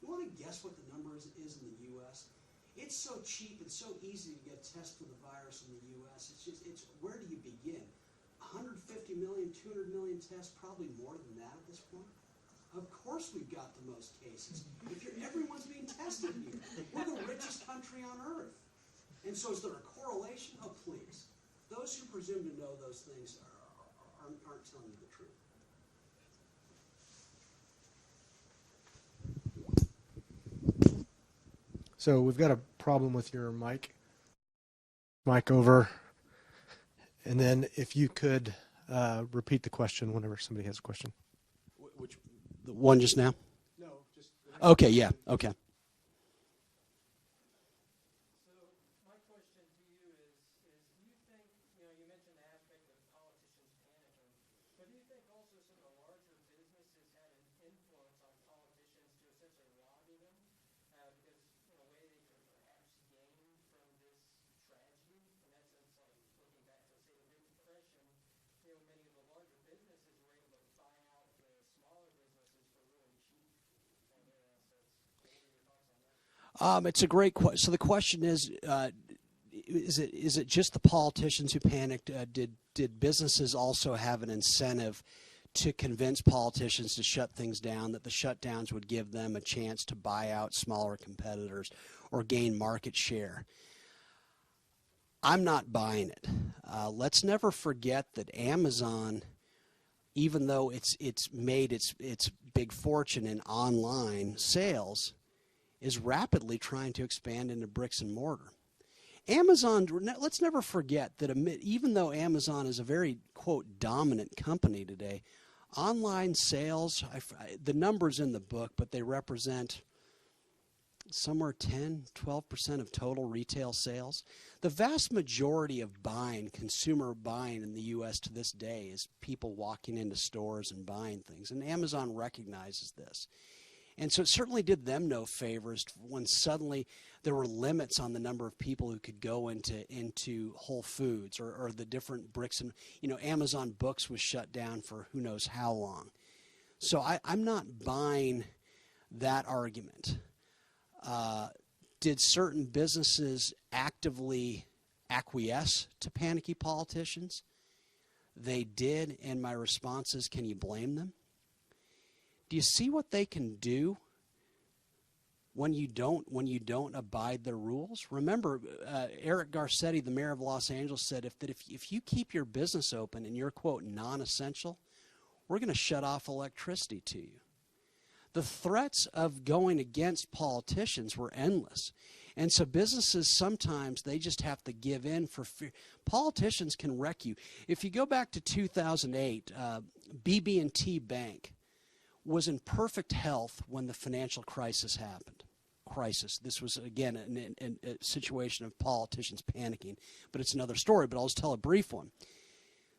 You want to guess what the number is in the U.S.? It's so cheap and so easy to get tests for the virus in the U.S. Where do you begin? 150 million, 200 million tests, probably more than that at this point. Of course we've got the most cases. Everyone's being tested here. We're the richest country on earth. And so is there a correlation? Oh, please. Those who presume to know those things aren't telling you the truth. So we've got a problem with your mic. Mic over. And then if you could repeat the question whenever somebody has a question. Which, the one just now? No, just... Okay, yeah, okay. So my question to you is do you think, you mentioned the aspect of politicians panicking, but do you think also some of the larger businesses had an influence on politicians to essentially lobby them? Because, a way they could perhaps gain from this tragedy, in that sense, like looking back to, say, the Great Depression, many of the larger businesses were able to buy out the smaller businesses for really cheap assets. What are your thoughts on that? It's a great question. So the question is it just the politicians who panicked? Did businesses also have an incentive to convince politicians to shut things down, that the shutdowns would give them a chance to buy out smaller competitors or gain market share? I'm not buying it. Let's never forget that Amazon, even though it's made its big fortune in online sales, is rapidly trying to expand into bricks and mortar. Amazon, let's never forget that even though Amazon is a very, quote, dominant company today, online sales, the number's in the book, but they represent somewhere 10, 12% of total retail sales. The vast majority of consumer buying in the U.S. to this day is people walking into stores and buying things, and Amazon recognizes this. And so it certainly did them no favors when suddenly there were limits on the number of people who could go into Whole Foods or the different bricks. And, Amazon Books was shut down for who knows how long. So I'm not buying that argument. Did certain businesses actively acquiesce to panicky politicians? They did, and my response is, can you blame them? Do you see what they can do when you don't abide their rules? Remember, Eric Garcetti, the mayor of Los Angeles, said if you keep your business open and you're, quote, non-essential, we're going to shut off electricity to you. The threats of going against politicians were endless. And so businesses, sometimes they just have to give in for fear. Politicians can wreck you. If you go back to 2008, BB&T Bank was in perfect health when the financial crisis happened. This was, again, a situation of politicians panicking, but it's another story, but I'll just tell a brief one.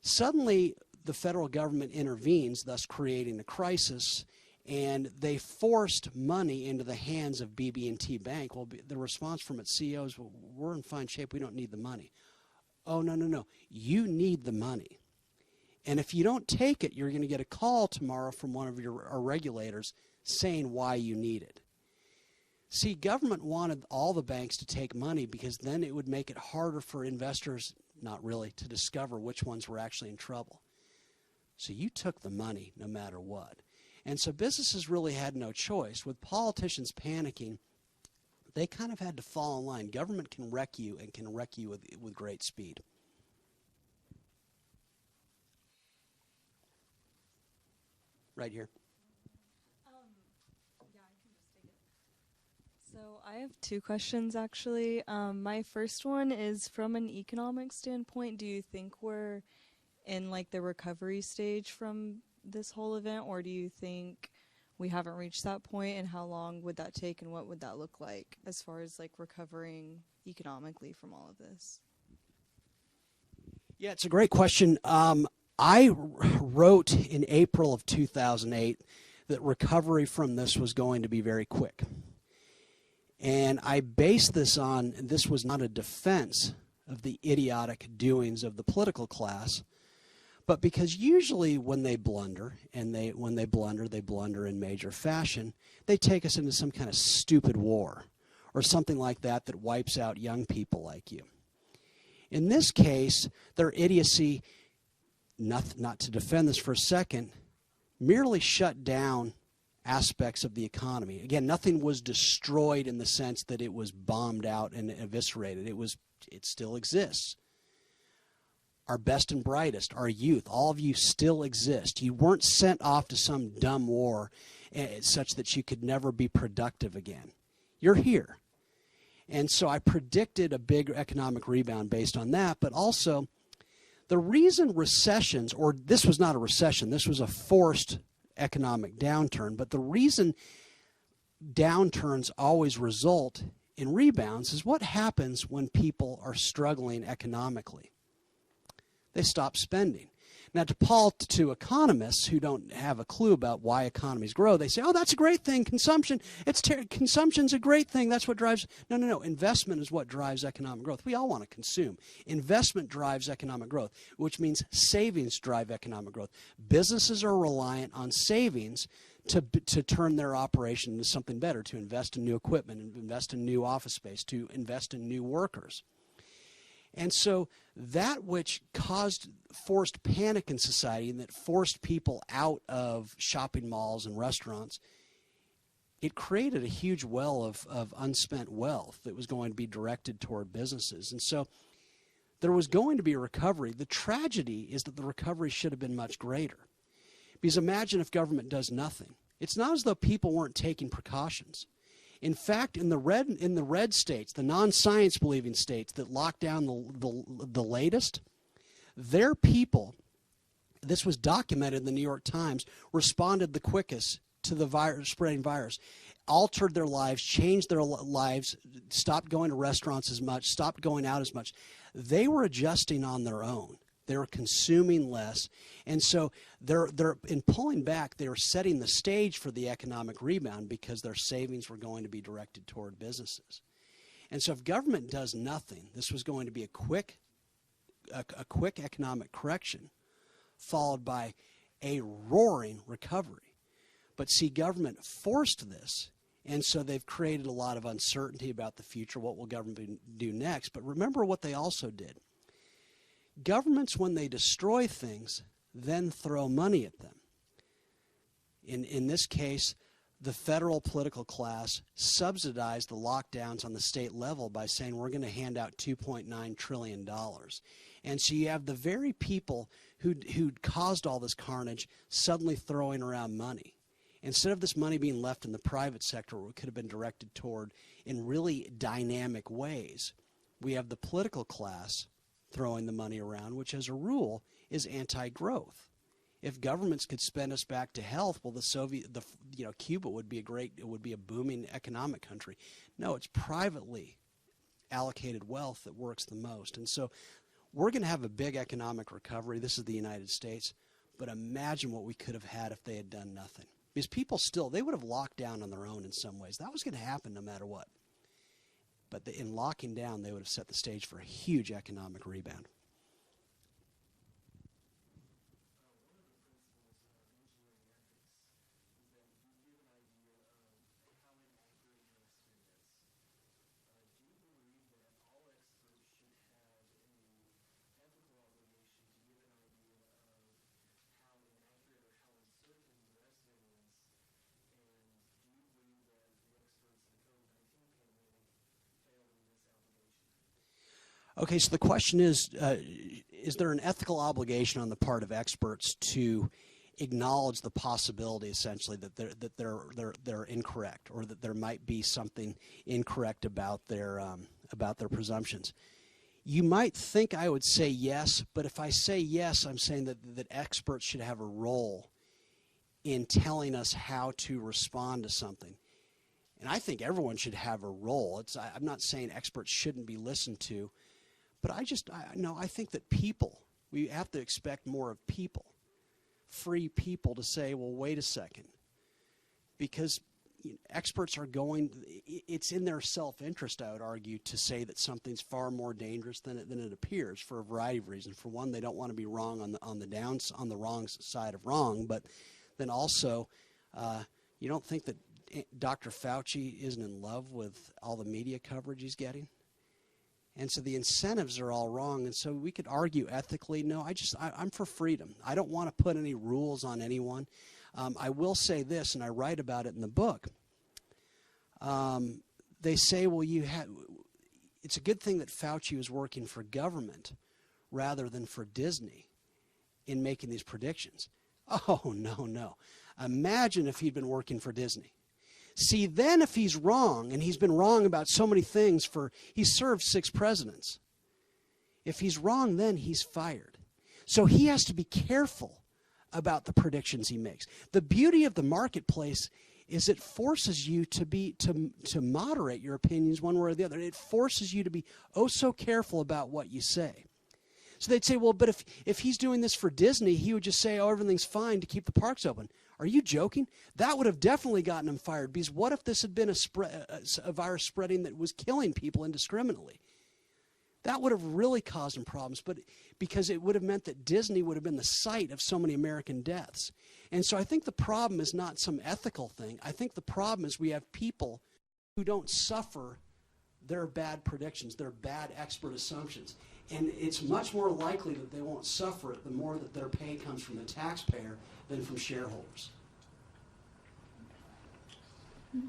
Suddenly, the federal government intervenes, thus creating a crisis, and they forced money into the hands of BB&T Bank. Well, the response from its CEOs, well, we're in fine shape, we don't need the money. Oh, no, you need the money. And if you don't take it, you're going to get a call tomorrow from one of our regulators saying why you need it. See, government wanted all the banks to take money because then it would make it harder for investors, not really, to discover which ones were actually in trouble. So you took the money no matter what. And so businesses really had no choice. With politicians panicking, they kind of had to fall in line. Government can wreck you and can wreck you with great speed. Right here. Yeah, I can just take it. So I have two questions actually. My first one is from an economic standpoint, do you think we're in like the recovery stage from this whole event, or do you think we haven't reached that point, and how long would that take, and what would that look like as far as like recovering economically from all of this? Yeah, it's a great question. I wrote in April of 2008 that recovery from this was going to be very quick. And I based this on, this was not a defense of the idiotic doings of the political class, but because usually when they blunder, and when they blunder in major fashion, they take us into some kind of stupid war or something like that that wipes out young people like you. In this case, their idiocy, not to defend this for a second, merely shut down aspects of the economy. Again, nothing was destroyed in the sense that it was bombed out and eviscerated. It still exists. Our best and brightest, our youth, all of you still exist. You weren't sent off to some dumb war such that you could never be productive again. You're here. And so I predicted a big economic rebound based on that, but also the reason recessions, or this was not a recession, this was a forced economic downturn, but the reason downturns always result in rebounds is what happens when people are struggling economically. They stop spending. Now, to economists who don't have a clue about why economies grow, they say, oh, that's a great thing, consumption. Consumption's a great thing. That's what drives. No. Investment is what drives economic growth. We all want to consume. Investment drives economic growth, which means savings drive economic growth. Businesses are reliant on savings to turn their operation into something better, to invest in new equipment, invest in new office space, to invest in new workers. And so that which forced panic in society and that forced people out of shopping malls and restaurants, it created a huge well of unspent wealth that was going to be directed toward businesses. And so there was going to be a recovery. The tragedy is that the recovery should have been much greater. Because imagine if government does nothing. It's not as though people weren't taking precautions. In fact, in the red states, the non-science believing states that locked down the latest, their people, this was documented in the New York Times, responded the quickest to the spreading virus, altered their lives, changed their lives, stopped going to restaurants as much, stopped going out as much. They were adjusting on their own. They were consuming less. And so they're in pulling back, they were setting the stage for the economic rebound because their savings were going to be directed toward businesses. And so if government does nothing, this was going to be a quick economic correction followed by a roaring recovery. But see, government forced this, and so they've created a lot of uncertainty about the future. What will government do next? But remember what they also did. Governments, when they destroy things, then throw money at them. In this case, the federal political class subsidized the lockdowns on the state level by saying we're going to hand out $2.9 trillion. And so you have the very people who'd caused all this carnage suddenly throwing around money. Instead of this money being left in the private sector where it could have been directed toward in really dynamic ways, we have the political class throwing the money around, which as a rule is anti-growth. If governments could spend us back to health, well, Cuba would be a booming economic country. No, it's privately allocated wealth that works the most. And so we're going to have a big economic recovery. This is the United States. But imagine what we could have had if they had done nothing. Because people they would have locked down on their own in some ways. That was going to happen no matter what. But in locking down, they would have set the stage for a huge economic rebound. Okay, so the question is there an ethical obligation on the part of experts to acknowledge the possibility, essentially, that they're incorrect, or that there might be something incorrect about their presumptions. You might think I would say yes, but if I say yes, I'm saying that experts should have a role in telling us how to respond to something. And I think everyone should have a role. I'm not saying experts shouldn't be listened to, but I think that we have to expect more of people, free people, to say, well, wait a second, because experts are it's in their self-interest, I would argue, to say that something's far more dangerous than it appears, for a variety of reasons. For one, they don't want to be wrong on the wrong side of wrong, but then also, you don't think that Dr. Fauci isn't in love with all the media coverage he's getting? And so the incentives are all wrong. And so we could argue ethically, no, I'm for freedom. I don't want to put any rules on anyone. I will say this, and I write about it in the book. They say, well, it's a good thing that Fauci was working for government rather than for Disney in making these predictions. Oh, no. Imagine if he'd been working for Disney. See, then if he's wrong, and he's been wrong about so many things he's served 6 presidents. If he's wrong, then he's fired. So he has to be careful about the predictions he makes. The beauty of the marketplace is it forces you to moderate your opinions one way or the other. It forces you to be so careful about what you say. So they'd say, well, but if he's doing this for Disney, he would just say, oh, everything's fine to keep the parks open. Are you joking? That would have definitely gotten him fired, because what if this had been a virus spreading that was killing people indiscriminately? That would have really caused him problems, but because it would have meant that Disney would have been the site of so many American deaths. And so I think the problem is not some ethical thing. I think the problem is we have people who don't suffer their bad predictions, their bad expert assumptions. And it's much more likely that they won't suffer it the more that their pay comes from the taxpayer than from shareholders. So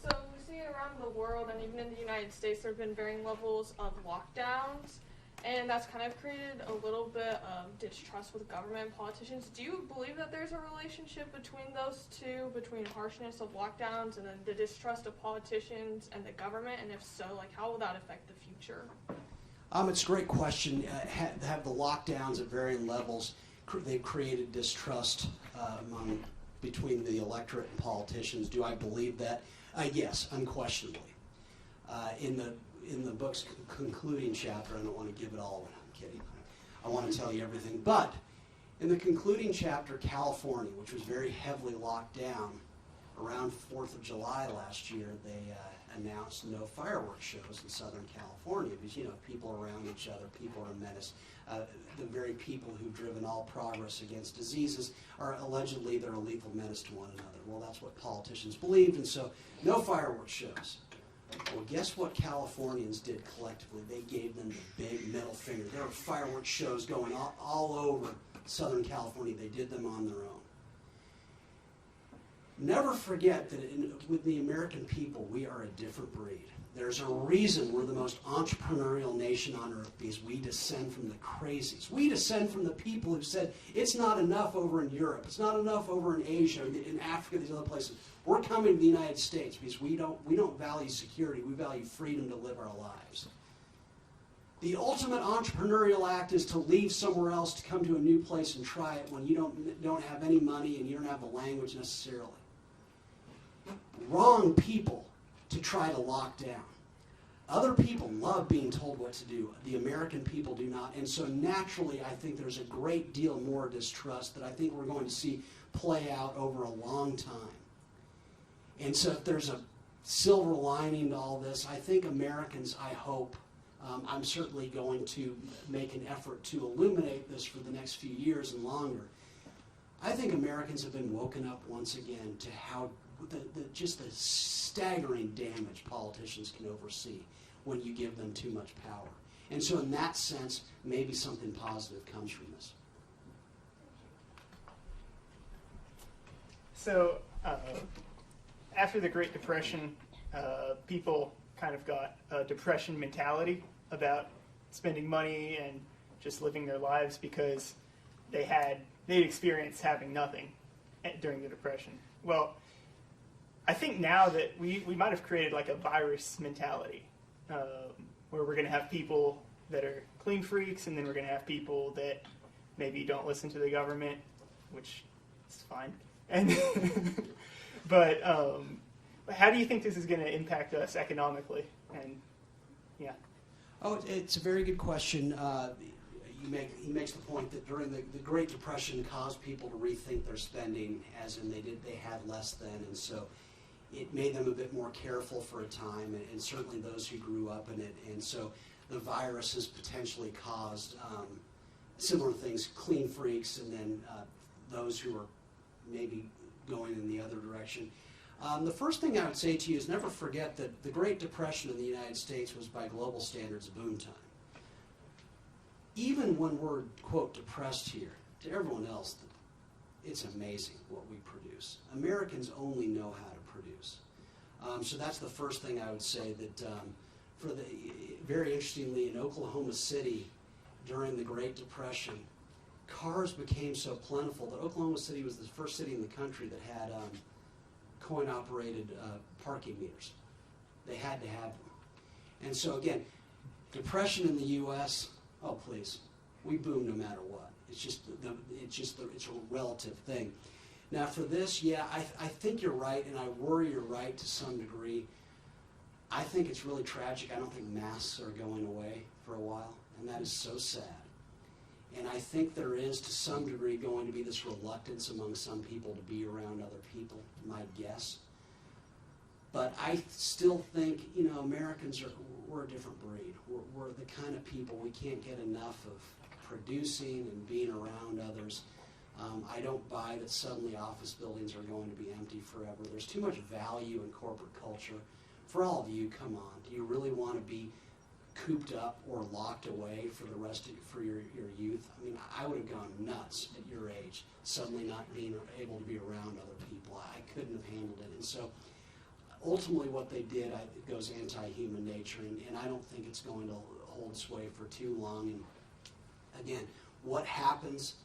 we see around the world, and even in the United States, there have been varying levels of lockdowns, and that's kind of created a little bit of distrust with government and politicians. Do you believe that there's a relationship between those two, between harshness of lockdowns and then the distrust of politicians and the government? And if so, how will that affect the future? It's a great question. Have the lockdowns at varying levels, they've created distrust between the electorate and politicians. Do I believe that? Yes, unquestionably. In the book's concluding chapter, I don't want to give it all, I'm kidding. I want to tell you everything. But in the concluding chapter, California, which was very heavily locked down, around 4th of July last year, they announced no fireworks shows in Southern California because, people are around each other, people are a menace. The very people who've driven all progress against diseases are allegedly they're a lethal menace to one another. Well, that's what politicians believed, and so no fireworks shows. Well, guess what Californians did collectively? They gave them the big middle finger. There were fireworks shows going all over Southern California. They did them on their own. Never forget that with the American people, we are a different breed. There's a reason we're the most entrepreneurial nation on earth, because we descend from the crazies. We descend from the people who said, it's not enough over in Europe, it's not enough over in Asia, in Africa, these other places. We're coming to the United States because we don't value security, we value freedom to live our lives. The ultimate entrepreneurial act is to leave somewhere else to come to a new place and try it when you don't have any money and you don't have the language necessarily. Wrong people to try to lock down. Other people love being told what to do. The American people do not. And so naturally, I think there's a great deal more distrust that I think we're going to see play out over a long time. And so if there's a silver lining to all this, I think Americans, I hope, I'm certainly going to make an effort to illuminate this for the next few years and longer. I think Americans have been woken up once again to how just the staggering damage politicians can oversee when you give them too much power. And so in that sense, maybe something positive comes from this. So after the Great Depression, people kind of got a depression mentality about spending money and just living their lives because they'd experienced having nothing during the Depression. Well, I think now that we might have created like a virus mentality, where we're going to have people that are clean freaks, and then we're going to have people that maybe don't listen to the government, which is fine. And but how do you think this is going to impact us economically? And yeah. Oh, it's a very good question. He makes the point that during the Great Depression caused people to rethink their spending, as in they had less than, and so it made them a bit more careful for a time, and certainly those who grew up in it. And so the virus has potentially caused similar things, clean freaks, and then those who are maybe going in the other direction. The first thing I would say to you is never forget that the Great Depression in the United States was, by global standards, a boom time. Even when we're, quote, depressed here, to everyone else, it's amazing what we produce. Americans only know how to produce. So that's the first thing I would say, that very interestingly, in Oklahoma City during the Great Depression, cars became so plentiful that Oklahoma City was the first city in the country that had coin-operated parking meters. They had to have them. And so again, depression in the U.S., oh please, we boom no matter what. It's a relative thing. Now for this, yeah, I think you're right, and I worry you're right to some degree. I think it's really tragic. I don't think masks are going away for a while, and that is so sad. And I think there is, to some degree, going to be this reluctance among some people to be around other people, my guess. But I still think, Americans we're a different breed. We're the kind of people, we can't get enough of producing and being around others. I don't buy that suddenly office buildings are going to be empty forever. There's too much value in corporate culture. For all of you, come on, do you really want to be cooped up or locked away for the rest of your youth? I mean, I would have gone nuts at your age, suddenly not being able to be around other people. I couldn't have handled it. And so ultimately what they did, it goes anti-human nature, and I don't think it's going to hold sway for too long. And again, what happens,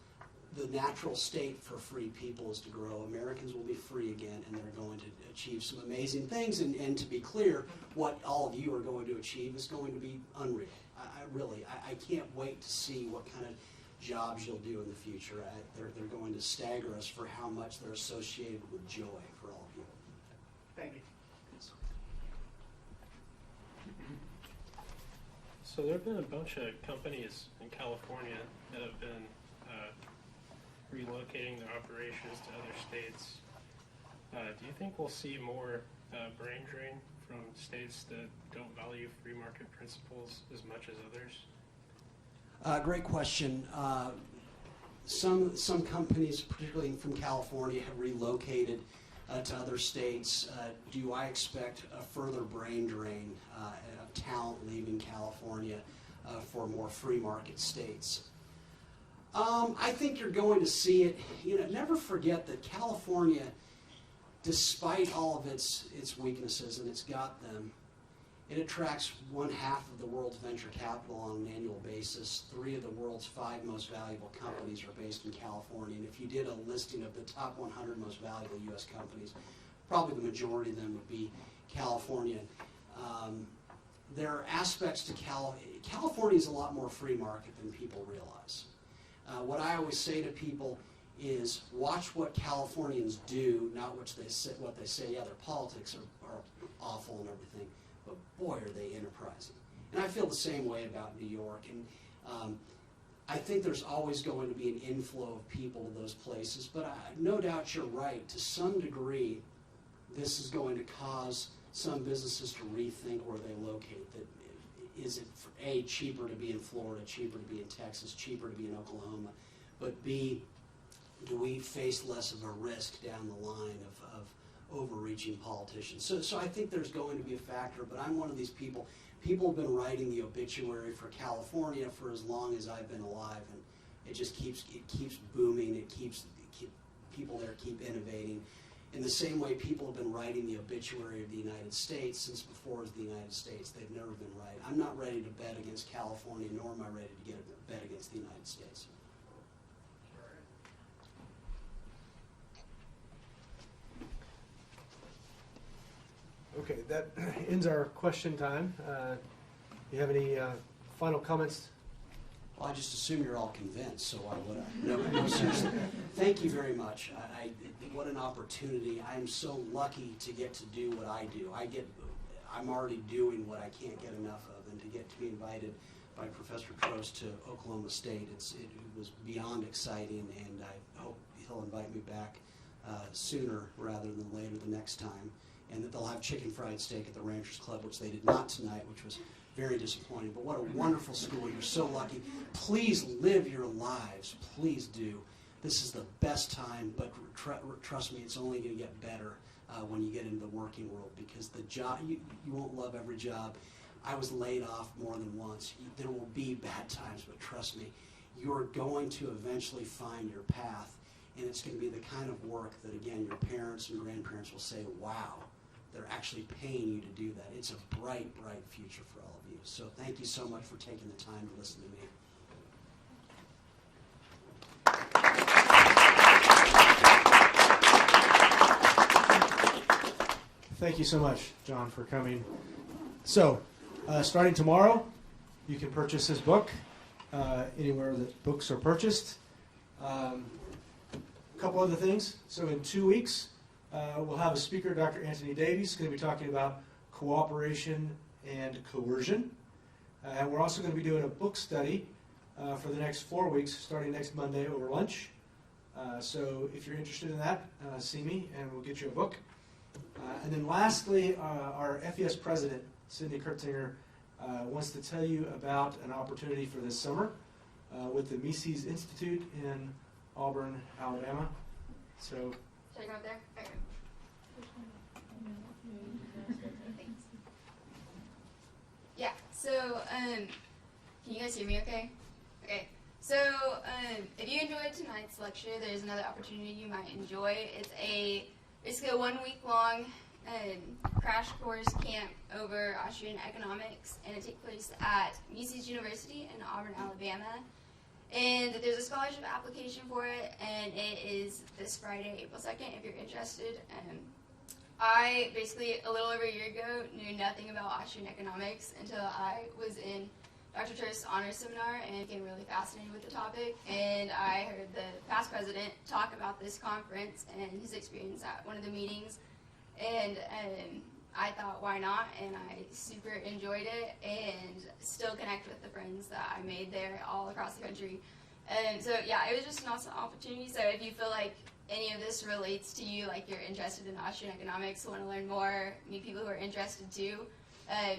the natural state for free people is to grow. Americans will be free again, and they're going to achieve some amazing things. And to be clear, what all of you are going to achieve is going to be unreal. I can't wait to see what kind of jobs you'll do in the future. They're going to stagger us for how much they're associated with joy for all of you. Thank you. So there have been a bunch of companies in California that have been relocating their operations to other states. Do you think we'll see more brain drain from states that don't value free market principles as much as others? Great question. Some companies, particularly from California, have relocated to other states. Do I expect a further brain drain of talent leaving California for more free market states? I think you're going to see it. Never forget that California, despite all of its weaknesses, and it's got them, it attracts 1/2 of the world's venture capital on an annual basis. 3 of the world's 5 most valuable companies are based in California. And if you did a listing of the top 100 most valuable U.S. companies, probably the majority of them would be California. There are aspects to California is a lot more free market than people realize. What I always say to people is watch what Californians do, not what they say. Yeah, their politics are awful and everything, but boy, are they enterprising. And I feel the same way about New York. And I think there's always going to be an inflow of people to those places, but no doubt you're right. To some degree, this is going to cause some businesses to rethink where they locate. That is it, A, cheaper to be in Florida, cheaper to be in Texas, cheaper to be in Oklahoma, but B, do we face less of a risk down the line of overreaching politicians? So I think there's going to be a factor, but I'm one of these people. People have been writing the obituary for California for as long as I've been alive, and it just keeps booming. People there keep innovating. In the same way, people have been writing the obituary of the United States since before it was the United States. They've never been right. I'm not ready to bet against California, nor am I ready to bet against the United States. Okay, that ends our question time. You have any final comments? Well, I just assume you're all convinced, so why would I? No, seriously. Thank you very much. What an opportunity. I'm so lucky to get to do what I do. I'm already doing what I can't get enough of, and to get to be invited by Professor Trost to Oklahoma State, it was beyond exciting, and I hope he'll invite me back sooner rather than later the next time, and that they'll have chicken fried steak at the Ranchers Club, which they did not tonight, which was very disappointing. But what a wonderful school. You're so lucky. Please live your lives. Please do. This is the best time, but trust me, it's only going to get better when you get into the working world, because the job, you won't love every job. I was laid off more than once. There will be bad times, but trust me, you're going to eventually find your path, and it's going to be the kind of work that, again, your parents and grandparents will say, wow, they're actually paying you to do that. It's a bright, bright future for all of you. So thank you so much for taking the time to listen to me. Thank you so much, John, for coming. So, starting tomorrow, you can purchase his book anywhere that books are purchased. A couple other things. So in 2 weeks, we'll have a speaker, Dr. Anthony Davies, going to be talking about cooperation and coercion. And we're also going to be doing a book study for the next 4 weeks, starting next Monday over lunch. So if you're interested in that, see me and we'll get you a book. And then lastly, our FES president, Cindy Kurtzinger, wants to tell you about an opportunity for this summer with the Mises Institute in Auburn, Alabama. So, should I go up there? Okay. Thanks. Yeah, so, can you guys hear me okay? Okay. So, if you enjoyed tonight's lecture, there's another opportunity you might enjoy. It's basically a 1 week long crash course camp over Austrian economics, and it takes place at Mises University in Auburn, Alabama. And there's a scholarship application for it, and it is this Friday, April 2nd, if you're interested. I basically, a little over a year ago, knew nothing about Austrian economics until I was in Dr. Trost's honors seminar and became really fascinated with the topic. And I heard the past president talk about this conference and his experience at one of the meetings. And I thought, why not? And I super enjoyed it and still connect with the friends that I made there all across the country. And so, yeah, it was just an awesome opportunity. So if you feel like any of this relates to you, like you're interested in Austrian economics, want to learn more, meet people who are interested too,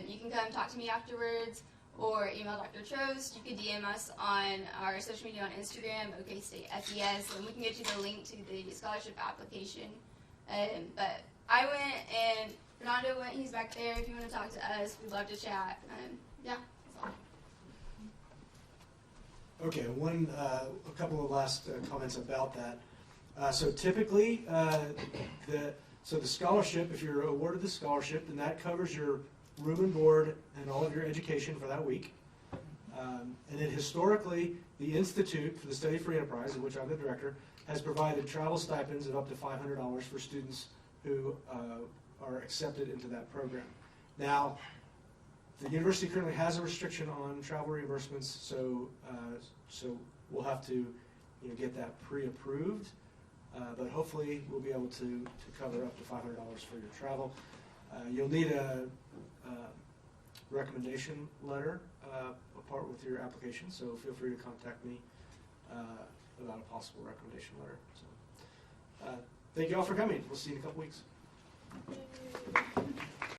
you can come talk to me afterwards or email Dr. Trost. You can DM us on our social media on Instagram, OK State FES, and we can get you the link to the scholarship application. But I went, and Fernando went. He's back there. If you want to talk to us, we'd love to chat. Yeah, that's all. okay, a couple of last comments about that. So typically, the scholarship, if you're awarded the scholarship, then that covers your room and board and all of your education for that week. And then historically, the Institute for the Study of Free Enterprise, of which I'm the director, has provided travel stipends of up to $500 for students who are accepted into that program. Now, the university currently has a restriction on travel reimbursements, so we'll have to get that pre-approved. But hopefully we'll be able to cover up to $500 for your travel. You'll need a recommendation letter apart with your application, so feel free to contact me about a possible recommendation letter. So, thank you all for coming. We'll see you in a couple weeks.